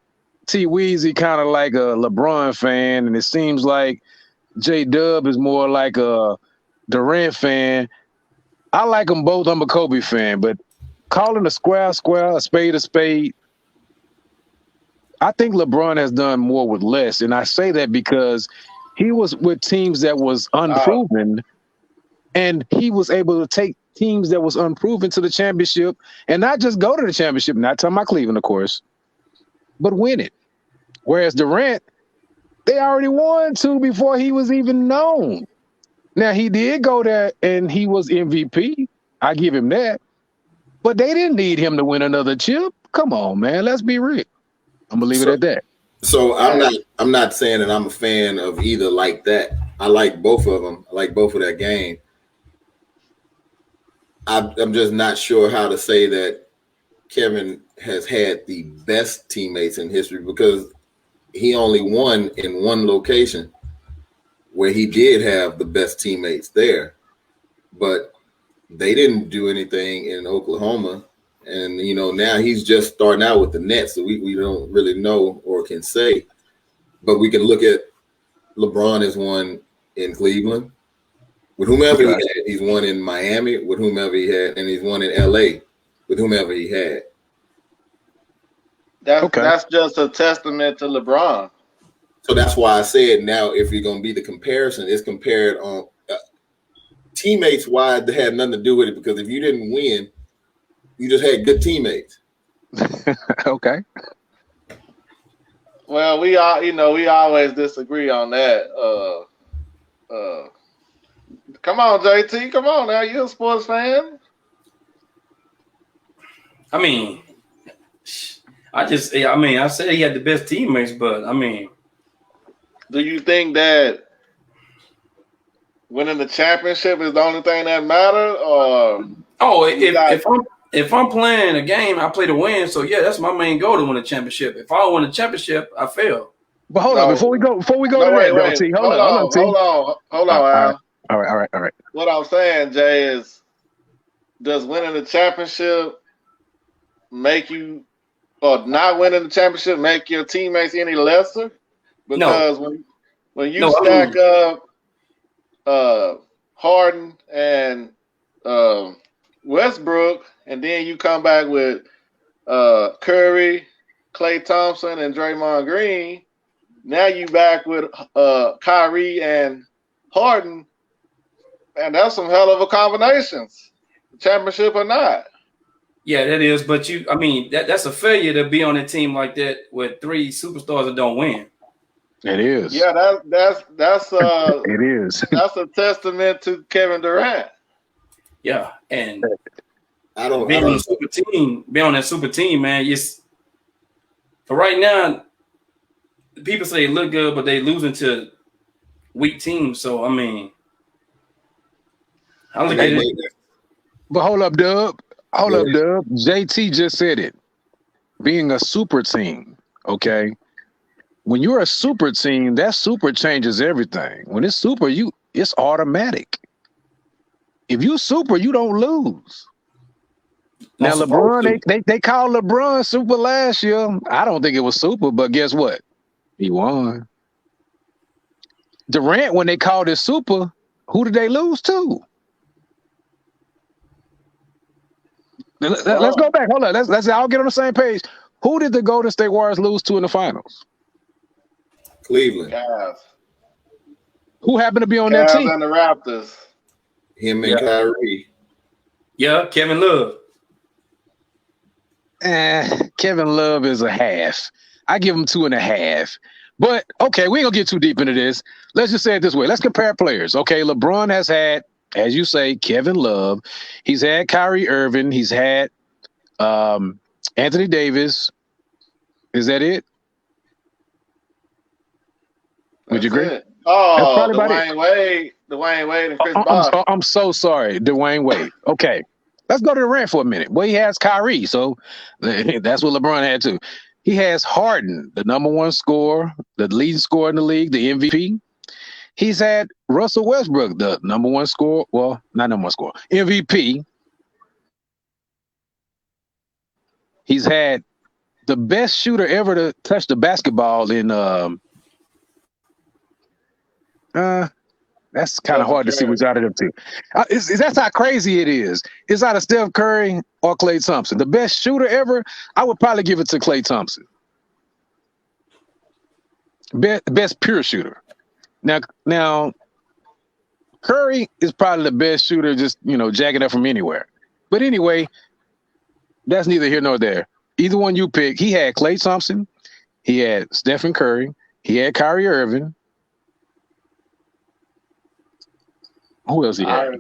T Weezy kind of like a LeBron fan, and it seems like J-Dub is more like a Durant fan. I like them both. I'm a Kobe fan, but calling a square, a spade a spade, I think LeBron has done more with less. And I say that because he was with teams that was unproven, and he was able to take teams that was unproven to the championship, and not just go to the championship, not talking about Cleveland, of course, but win it. Whereas Durant, they already won 2 before he was even known. Now, he did go there, and he was MVP. I give him that. But they didn't need him to win another chip. Come on, man. Let's be real. I'm going to leave it at that. So I'm not saying that I'm a fan of either like that. I like both of them. I like both of their game. I'm just not sure how to say that Kevin has had the best teammates in history because he only won in one location where he did have the best teammates there. But they didn't do anything in Oklahoma. And, now he's just starting out with the Nets, so we don't really know or can say. But we can look at LeBron has won in Cleveland. With whomever he had, he's won in Miami with whomever he had, and he's won in LA with whomever he had. That's just a testament to LeBron. So that's why I said now if you're going to be the comparison, it's compared on teammates wise. They had nothing to do with it because if you didn't win, you just had good teammates. Okay. Well, we always disagree on that. Come on, JT. Come on now. You're a sports fan. I said he had the best teammates, but do you think that winning the championship is the only thing that matters, or if I'm playing a game, I play to win. So yeah, that's my main goal, to win a championship. If I don't win a championship, I fail. But hold on, before we go to wait, that, though, T. Hold on, T. Hold on, Al. All right. What I'm saying, Jay, is does winning the championship make you, or not winning the championship make your teammates any lesser? Because when you stack up Harden and Westbrook, and then you come back with Curry, Klay Thompson, and Draymond Green, now you back with Kyrie and Harden, and that's some hell of a combinations, championship or not. Yeah, that is. But that's a failure to be on a team like that with 3 superstars that don't win. It is. Yeah, that's it is. That's a testament to Kevin Durant. Yeah, and being on that super team, man. For right now, people say it look good, but they losing to weak teams. So I look at it. But hold up, Dub. JT just said it. Being a super team, okay? When you're a super team, that super changes everything. When it's super, it's automatic. If you super, you don't lose. Now, LeBron, they called LeBron super last year. I don't think it was super, but guess what? He won. Durant, when they called it super, who did they lose to? Let's go back. Hold on. Let's all get on the same page. Who did the Golden State Warriors lose to in the finals? Cleveland. Cavs. Who happened to be on that team? And the Raptors. Him and Kyrie. Yeah, Kevin Love. Kevin Love is a half. I give him 2.5. But, okay, we ain't going to get too deep into this. Let's just say it this way. Let's compare players. Okay, LeBron has had, as you say, Kevin Love. He's had Kyrie Irving. He's had Anthony Davis. Is that it? Would you agree? Oh, Dwayne Wade and Chris Bosh. I'm so sorry, Dwayne Wade. Okay, let's go to Durant for a minute. Well, he has Kyrie, so that's what LeBron had too. He has Harden, the number 1 scorer, the leading scorer in the league, the MVP. He's had Russell Westbrook, the number 1 scorer. Well, not number 1 scorer, MVP. He's had the best shooter ever to touch the basketball in that's kind of hard to see what's out of them two. That's how crazy it is. It's out of Steph Curry or Klay Thompson. The best shooter ever, I would probably give it to Klay Thompson. Best pure shooter. Now, Curry is probably the best shooter, just jacking up from anywhere. But anyway, that's neither here nor there. Either one you pick, he had Klay Thompson, he had Stephen Curry, he had Kyrie Irving. Who else he had?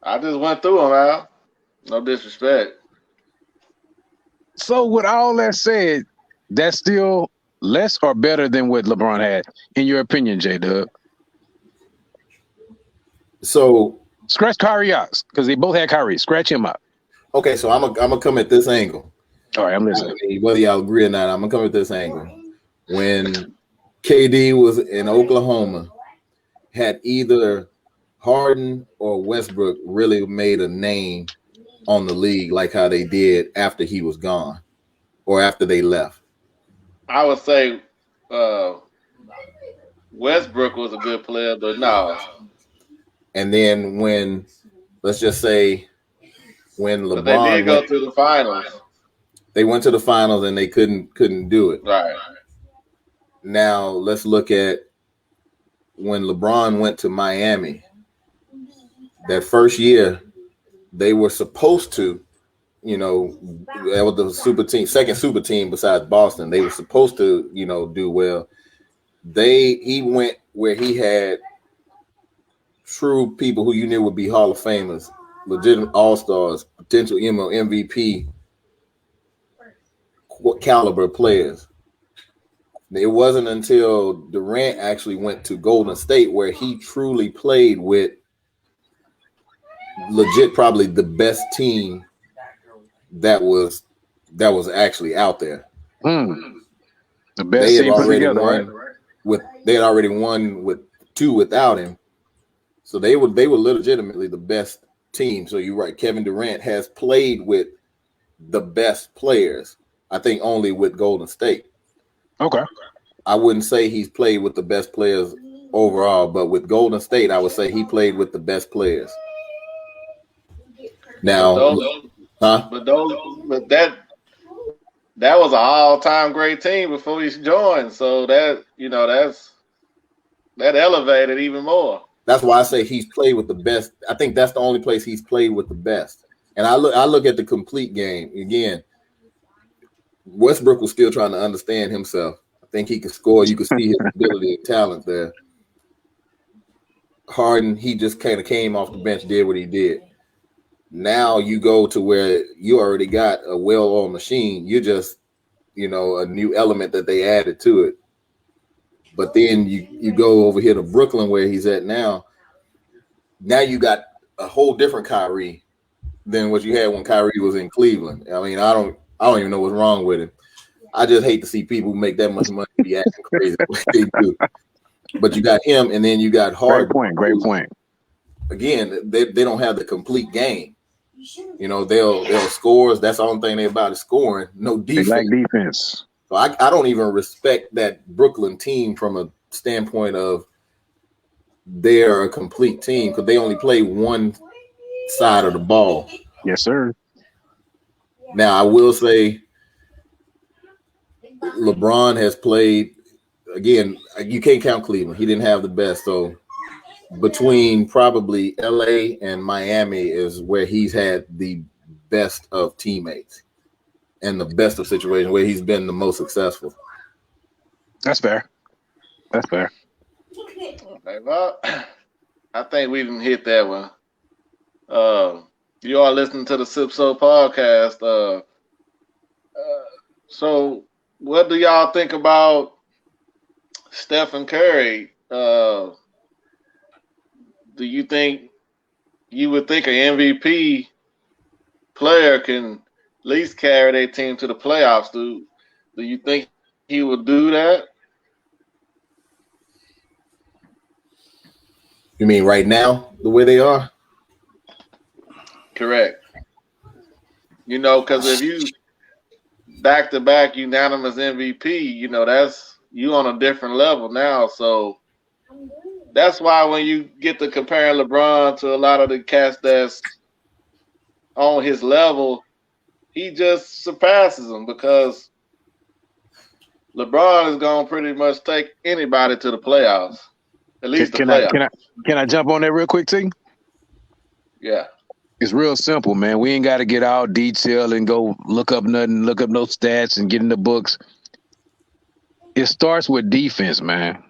I just went through them, Al. No disrespect. So with all that said, that's still less or better than what LeBron had, in your opinion, J-Dub? So scratch Kyrie out, because they both had Kyrie. Scratch him out. Okay, so I'm gonna come at this angle. All right, I'm listening. Whether y'all agree or not, I'm gonna come at this angle. When KD was in Oklahoma, had either Harden or Westbrook really made a name on the league like how they did after he was gone or after they left? I would say Westbrook was a good player, but no. And then when, let's just say, when LeBron they did go to the finals. They went to the finals and they couldn't do it. Right. Now let's look at when LeBron went to Miami. That first year, they were supposed to, that was the super team, second super team besides Boston. They were supposed to, do well. He went where he had true people who you knew would be Hall of Famers, legitimate all-stars, potential MVP caliber players. It wasn't until Durant actually went to Golden State where he truly played with legit probably the best team that was actually out there. The best team put together, right? They had already won with 2 without him, so they were legitimately the best team. So you're right. Kevin Durant has played with the best players. I think only with Golden State. Okay. I wouldn't say he's played with the best players overall, but with Golden State, I would say he played with the best players. Now, but that was an all-time great team before he joined. So that elevated even more. That's why I say he's played with the best. I think that's the only place he's played with the best. And I look at the complete game again. Westbrook was still trying to understand himself. I think he could score. You could see his ability and talent there. Harden, he just kind of came off the bench, did what he did. Now you go to where you already got a well-oiled machine. You're just, a new element that they added to it. But then you go over here to Brooklyn where he's at now. Now you got a whole different Kyrie than what you had when Kyrie was in Cleveland. I mean, I don't even know what's wrong with him. I just hate to see people make that much money be acting crazy the way they do. But you got him, and then you got Harden. Great point. Again, they don't have the complete game. They'll score. That's the only thing they about is scoring. No defense. They lack defense. So I don't even respect that Brooklyn team from a standpoint of they're a complete team because they only play one side of the ball. Yes, sir. Now, I will say LeBron has played, again, you can't count Cleveland. He didn't have the best. So between probably LA and Miami is where he's had the best of teammates and the best of situations where he's been the most successful. That's fair. Well, I think we didn't hit that one. You are listening to the SipSo podcast. So what do y'all think about Stephen Curry? Do you think you would think an MVP player can at least carry their team to the playoffs? Do you think he would do that? You mean right now, the way they are? Correct. Because if you back-to-back unanimous MVP, that's you on a different level now. So that's why when you get to comparing LeBron to a lot of the cats that's on his level, he just surpasses them because LeBron is going to pretty much take anybody to the playoffs. At least the playoffs. Can I jump on that real quick, T? Yeah. It's real simple, man. We ain't got to get all detail and go look up no stats and get in the books. It starts with defense, man.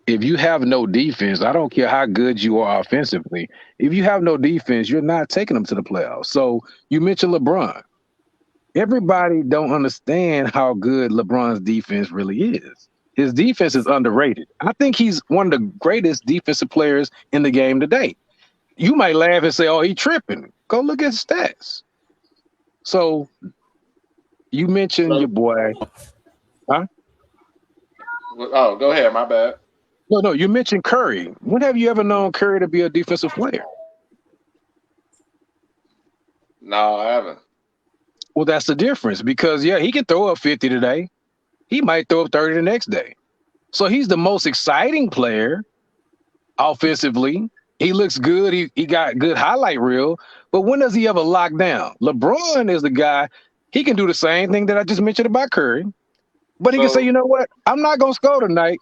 If you have no defense, I don't care how good you are offensively. If you have no defense, you're not taking them to the playoffs. So you mentioned LeBron. Everybody don't understand how good LeBron's defense really is. His defense is underrated. I think he's one of the greatest defensive players in the game today. You might laugh and say, oh, he tripping. Go look at his stats. So you mentioned your boy. Huh? Oh, go ahead. My bad. No, you mentioned Curry. When have you ever known Curry to be a defensive player? No, I haven't. Well, that's the difference because, yeah, he can throw up 50 today. He might throw up 30 the next day. So he's the most exciting player offensively. He looks good. He got good highlight reel. But when does he ever lock down? LeBron is the guy. He can do the same thing that I just mentioned about Curry. But he can say, you know what? I'm not going to score tonight.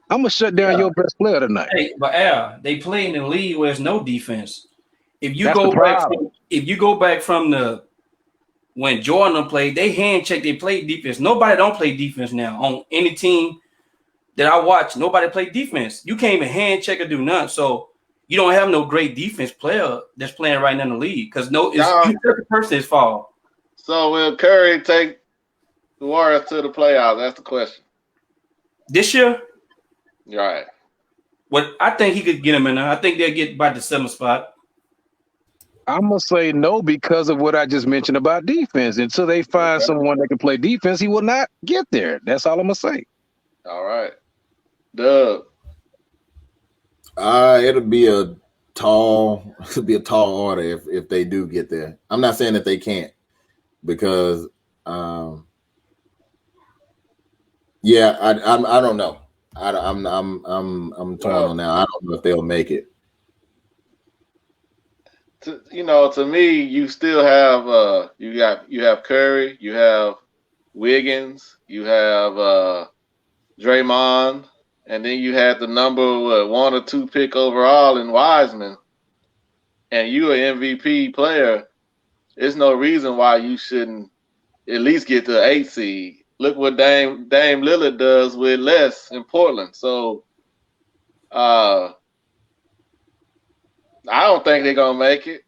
I'm going to shut down your best player tonight. Hey, but Al, they play in the league where there's no defense. If you go back from the when Jordan played, they hand check, they play defense. Nobody don't play defense now on any team that I watch. Nobody play defense. You can't even hand check or do nothing. So you don't have no great defense player that's playing right now in the league because it's the person's fault. So will Curry take the Warriors to the playoffs? That's the question. This year? Right. What I think he could get them in there. I think they'll get by the 7th spot. I'm gonna say no because of what I just mentioned about defense. Until they find someone that can play defense, he will not get there. That's all I'm gonna say. All right, Doug. It'll be a tall order if they do get there. I'm not saying that they can't, because I don't know. I'm torn on now. I don't know if they'll make it. To me, you still have you have Curry, you have Wiggins, you have Draymond, and then you had the number 1 or 2 pick overall in Wiseman, and you're an MVP player. There's no reason why you shouldn't at least get to 8 seed. Look what Dame Lillard does with less in Portland. So I don't think they're gonna make it.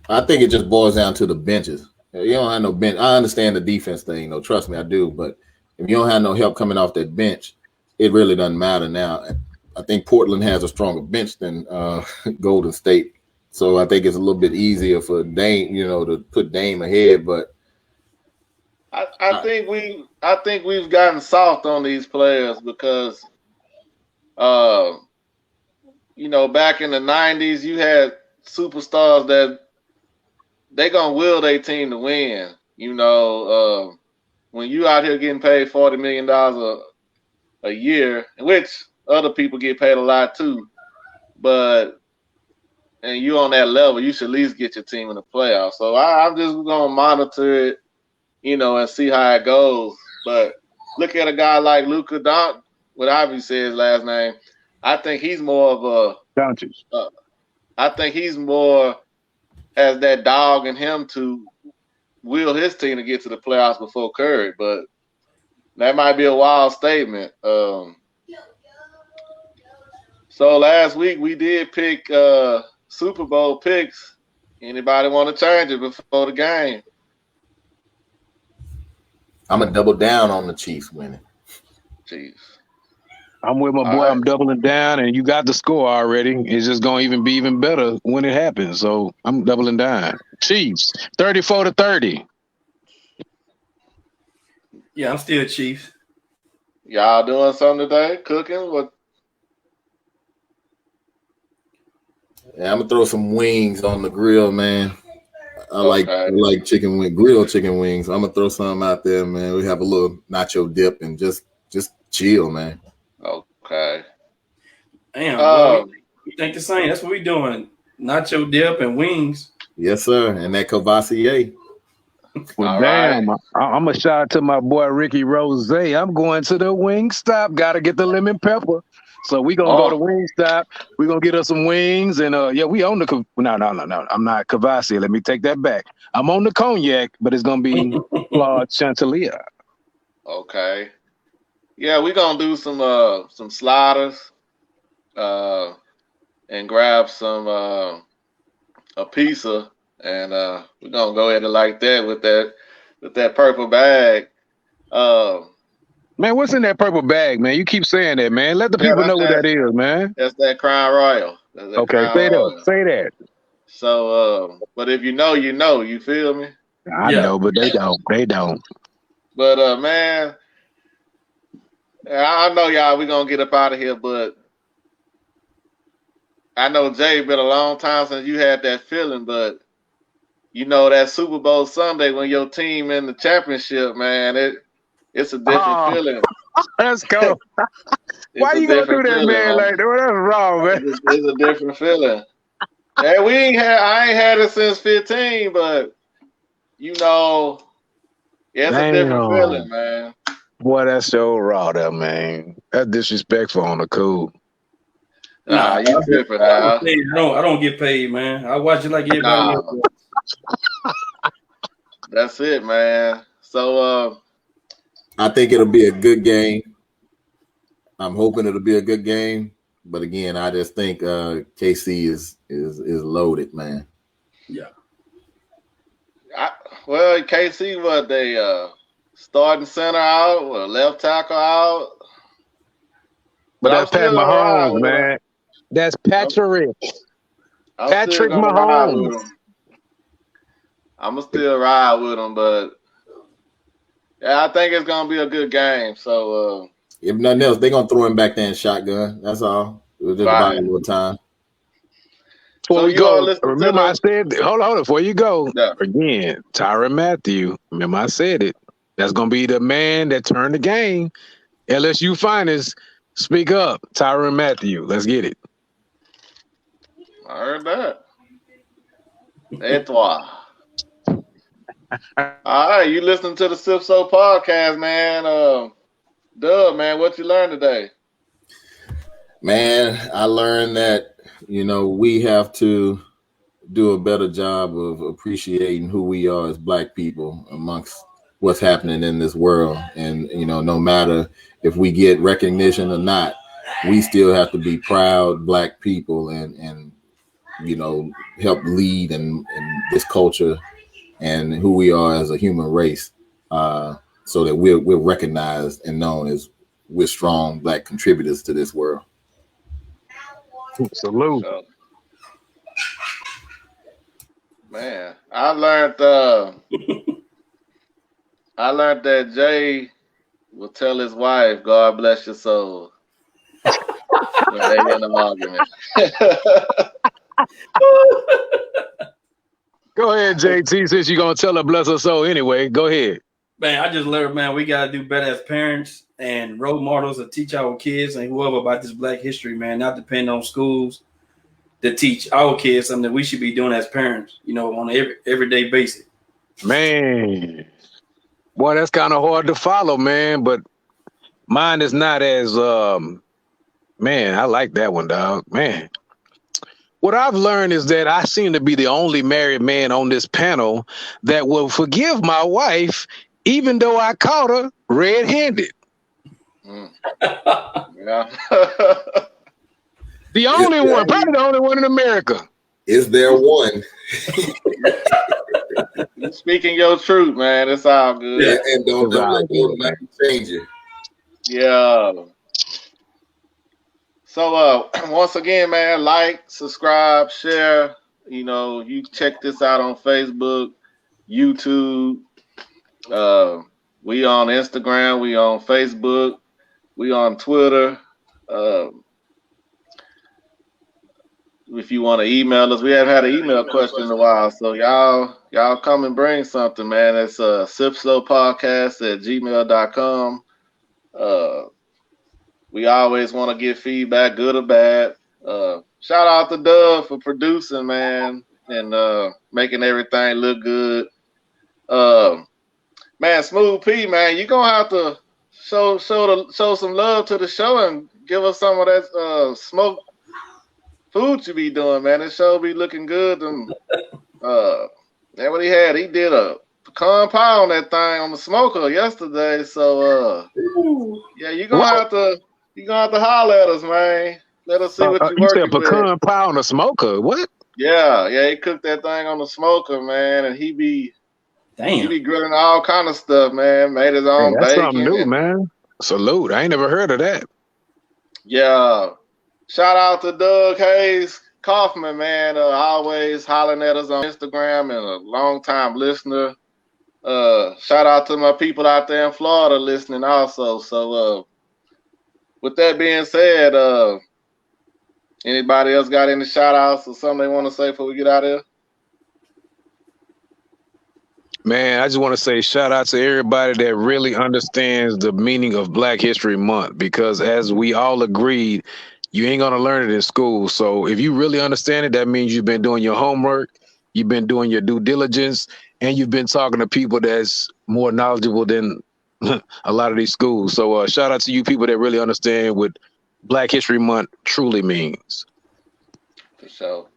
I think it just boils down to the benches. You don't have no bench. I understand the defense thing, no, trust me, I do. But if you don't have no help coming off that bench, it really doesn't matter now. I think Portland has a stronger bench than Golden State, so I think it's a little bit easier for Dame, to put Dame ahead. But I think we've gotten soft on these players because, back in the 90s, you had superstars that they gonna will their team to win. When you out here getting paid $40 million a year, which other people get paid a lot too, and you on that level, you should at least get your team in the playoffs. So I'm just gonna monitor it, and see how it goes. But look at a guy like Luka Doncic, what Ivy said his last name. I think he's more of a Doncic. I think he's more has that dog in him to will his team to get to the playoffs before Curry. But that might be a wild statement. So last week we did pick Super Bowl picks. Anybody want to change it before the game? I'm gonna double down on the Chiefs winning. Chiefs. I'm with my boy. Right. I'm doubling down, and you got the score already. It's just going to be even better when it happens. So I'm doubling down. Chiefs, 34-30. Yeah, I'm still Chiefs. Y'all doing something today? Cooking? What? Yeah, I'm gonna throw some wings on the grill, man. I like chicken wing, grilled chicken wings. I'm gonna throw some out there, man. We have a little nacho dip and just chill, man. Okay. Damn, we think the same. That's what we doing. Nacho dip and wings. Yes, sir. And that Cavassier. Well, damn, right. I'm going to shout out to my boy Ricky Rose. I'm going to the Wingstop. Got to get the lemon pepper. So we going to go to Wingstop. We're going to get us some wings. And, we own the – no. I'm not Cavassier. Let me take that back. I'm on the cognac, but it's going to be Claude Chantilly. Okay. Yeah, we're going to do some sliders and grab some a pizza. And we're gonna go at it like that with that purple bag. Man, what's in that purple bag, man? You keep saying that, man. Let the people know what that is, man. That's that Crown Royal. Okay, say that. So, but if you know, you know. You feel me? I know, but they don't. They don't. But man, I know y'all. We're gonna get up out of here, but I know Jay been a long time since you had that feeling, but. That Super Bowl Sunday when your team in the championship, man, it's a different feeling. Let's go. Why you gonna do that, feeling, man? Like that's wrong, man. It's a different feeling. Hey, I ain't had it since 15, but it's a different feeling, man. Boy, that's so raw, there, man. That's disrespectful on the cool. Nah, you tripping, Al. I don't get paid, man. I watch it like everybody else. That's it, man. So I think it'll be a good game. I'm hoping it'll be a good game, but again, I just think KC is loaded, man. Yeah. KC, what they starting center out, or left tackle out. But that's Pat Mahomes, man. That's Patrick. Patrick Mahomes. I'ma still ride with them, but yeah, I think it's gonna be a good game. So if nothing else, they're gonna throw him back there in shotgun. That's all. We'll just buy a little time. Before so we you all go, listen remember I said, hold on, before you go, Yeah. again, Tyrann Mathieu, remember I said it. That's going to be the man that turned the game. LSU finest, speak up, Tyrann Mathieu. Let's get it. I heard that. Etoile. All right, you listening to the Sip So podcast, man. Doug, man, what you learned today? Man, I learned that, we have to do a better job of appreciating who we are as Black people amongst what's happening in this world. And, no matter if we get recognition or not, we still have to be proud Black people and help lead in this culture and who we are as a human race, so that we're recognized and known as we're strong Black contributors to this world. Salute. Man, I learned that Jay will tell his wife, "God bless your soul," when they in an argument. Go ahead, JT, since you're going to tell her bless her soul anyway. Go ahead. Man, I just learned, man, we got to do better as parents and role models to teach our kids and whoever about this Black history, man, not depend on schools to teach our kids something that we should be doing as parents, on an everyday basis. Man, boy, that's kind of hard to follow, man, but mine is not as, man, I like that one, dog. Man. What I've learned is that I seem to be the only married man on this panel that will forgive my wife even though I caught her red-handed. Yeah. The only one, probably the only one in America. Is there one? You speaking your truth, man. It's all good. Yeah, and don't let nothing change it. Yeah. So once again, man, like, subscribe, share. You check this out on Facebook, YouTube. We on Instagram, we on Facebook, we on Twitter. If you want to email us, we haven't had an email question in a while, so y'all come and bring something, man. It's sipslowpodcast@gmail.com. We always want to get feedback, good or bad. Shout out to Doug for producing, man, and making everything look good. Man, Smooth P, man, you're gonna have to show some love to the show and give us some of that smoked food you be doing, man. This show be looking good. And that's what he had. He did a pecan pie on that thing on the smoker yesterday. So yeah, you're gonna have to holler at us, man. Let us see what you're working with. You said pecan pie on the smoker. What? Yeah, he cooked that thing on the smoker, man, and he be grilling all kind of stuff, man. Made his own that's bacon. Something new, man. Salute. I ain't never heard of that. Yeah. Shout out to Doug Hayes Kaufman, man. Always hollering at us on Instagram and a long-time listener. Shout out to my people out there in Florida listening also. So with that being said, anybody else got any shout outs or something they want to say before we get out of here? Man, I just want to say shout out to everybody that really understands the meaning of Black History Month, because as we all agreed, you ain't going to learn it in school. So if you really understand it, that means you've been doing your homework, you've been doing your due diligence, and you've been talking to people that's more knowledgeable than a lot of these schools. So shout out to you people that really understand what Black History Month truly means. For sure.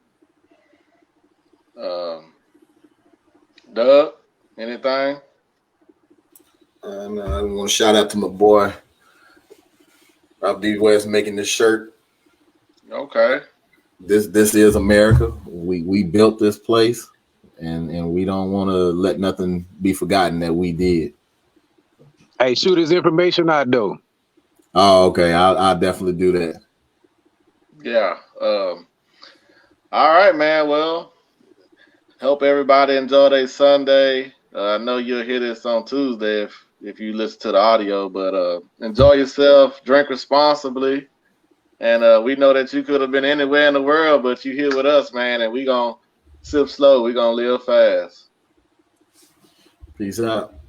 Doug, anything? I want to shout out to my boy Rob D. West making this shirt. Okay. This is America. We built this place, and we don't want to let nothing be forgotten that we did. Hey, shoot his information out though. Oh, okay. I'll definitely do that. Yeah. All right, man. Well, hope everybody enjoy their Sunday. I know you'll hear this on Tuesday if you listen to the audio, but enjoy yourself, drink responsibly. And we know that you could have been anywhere in the world, but you here with us, man, and we going to sip slow. We going to live fast. Peace out.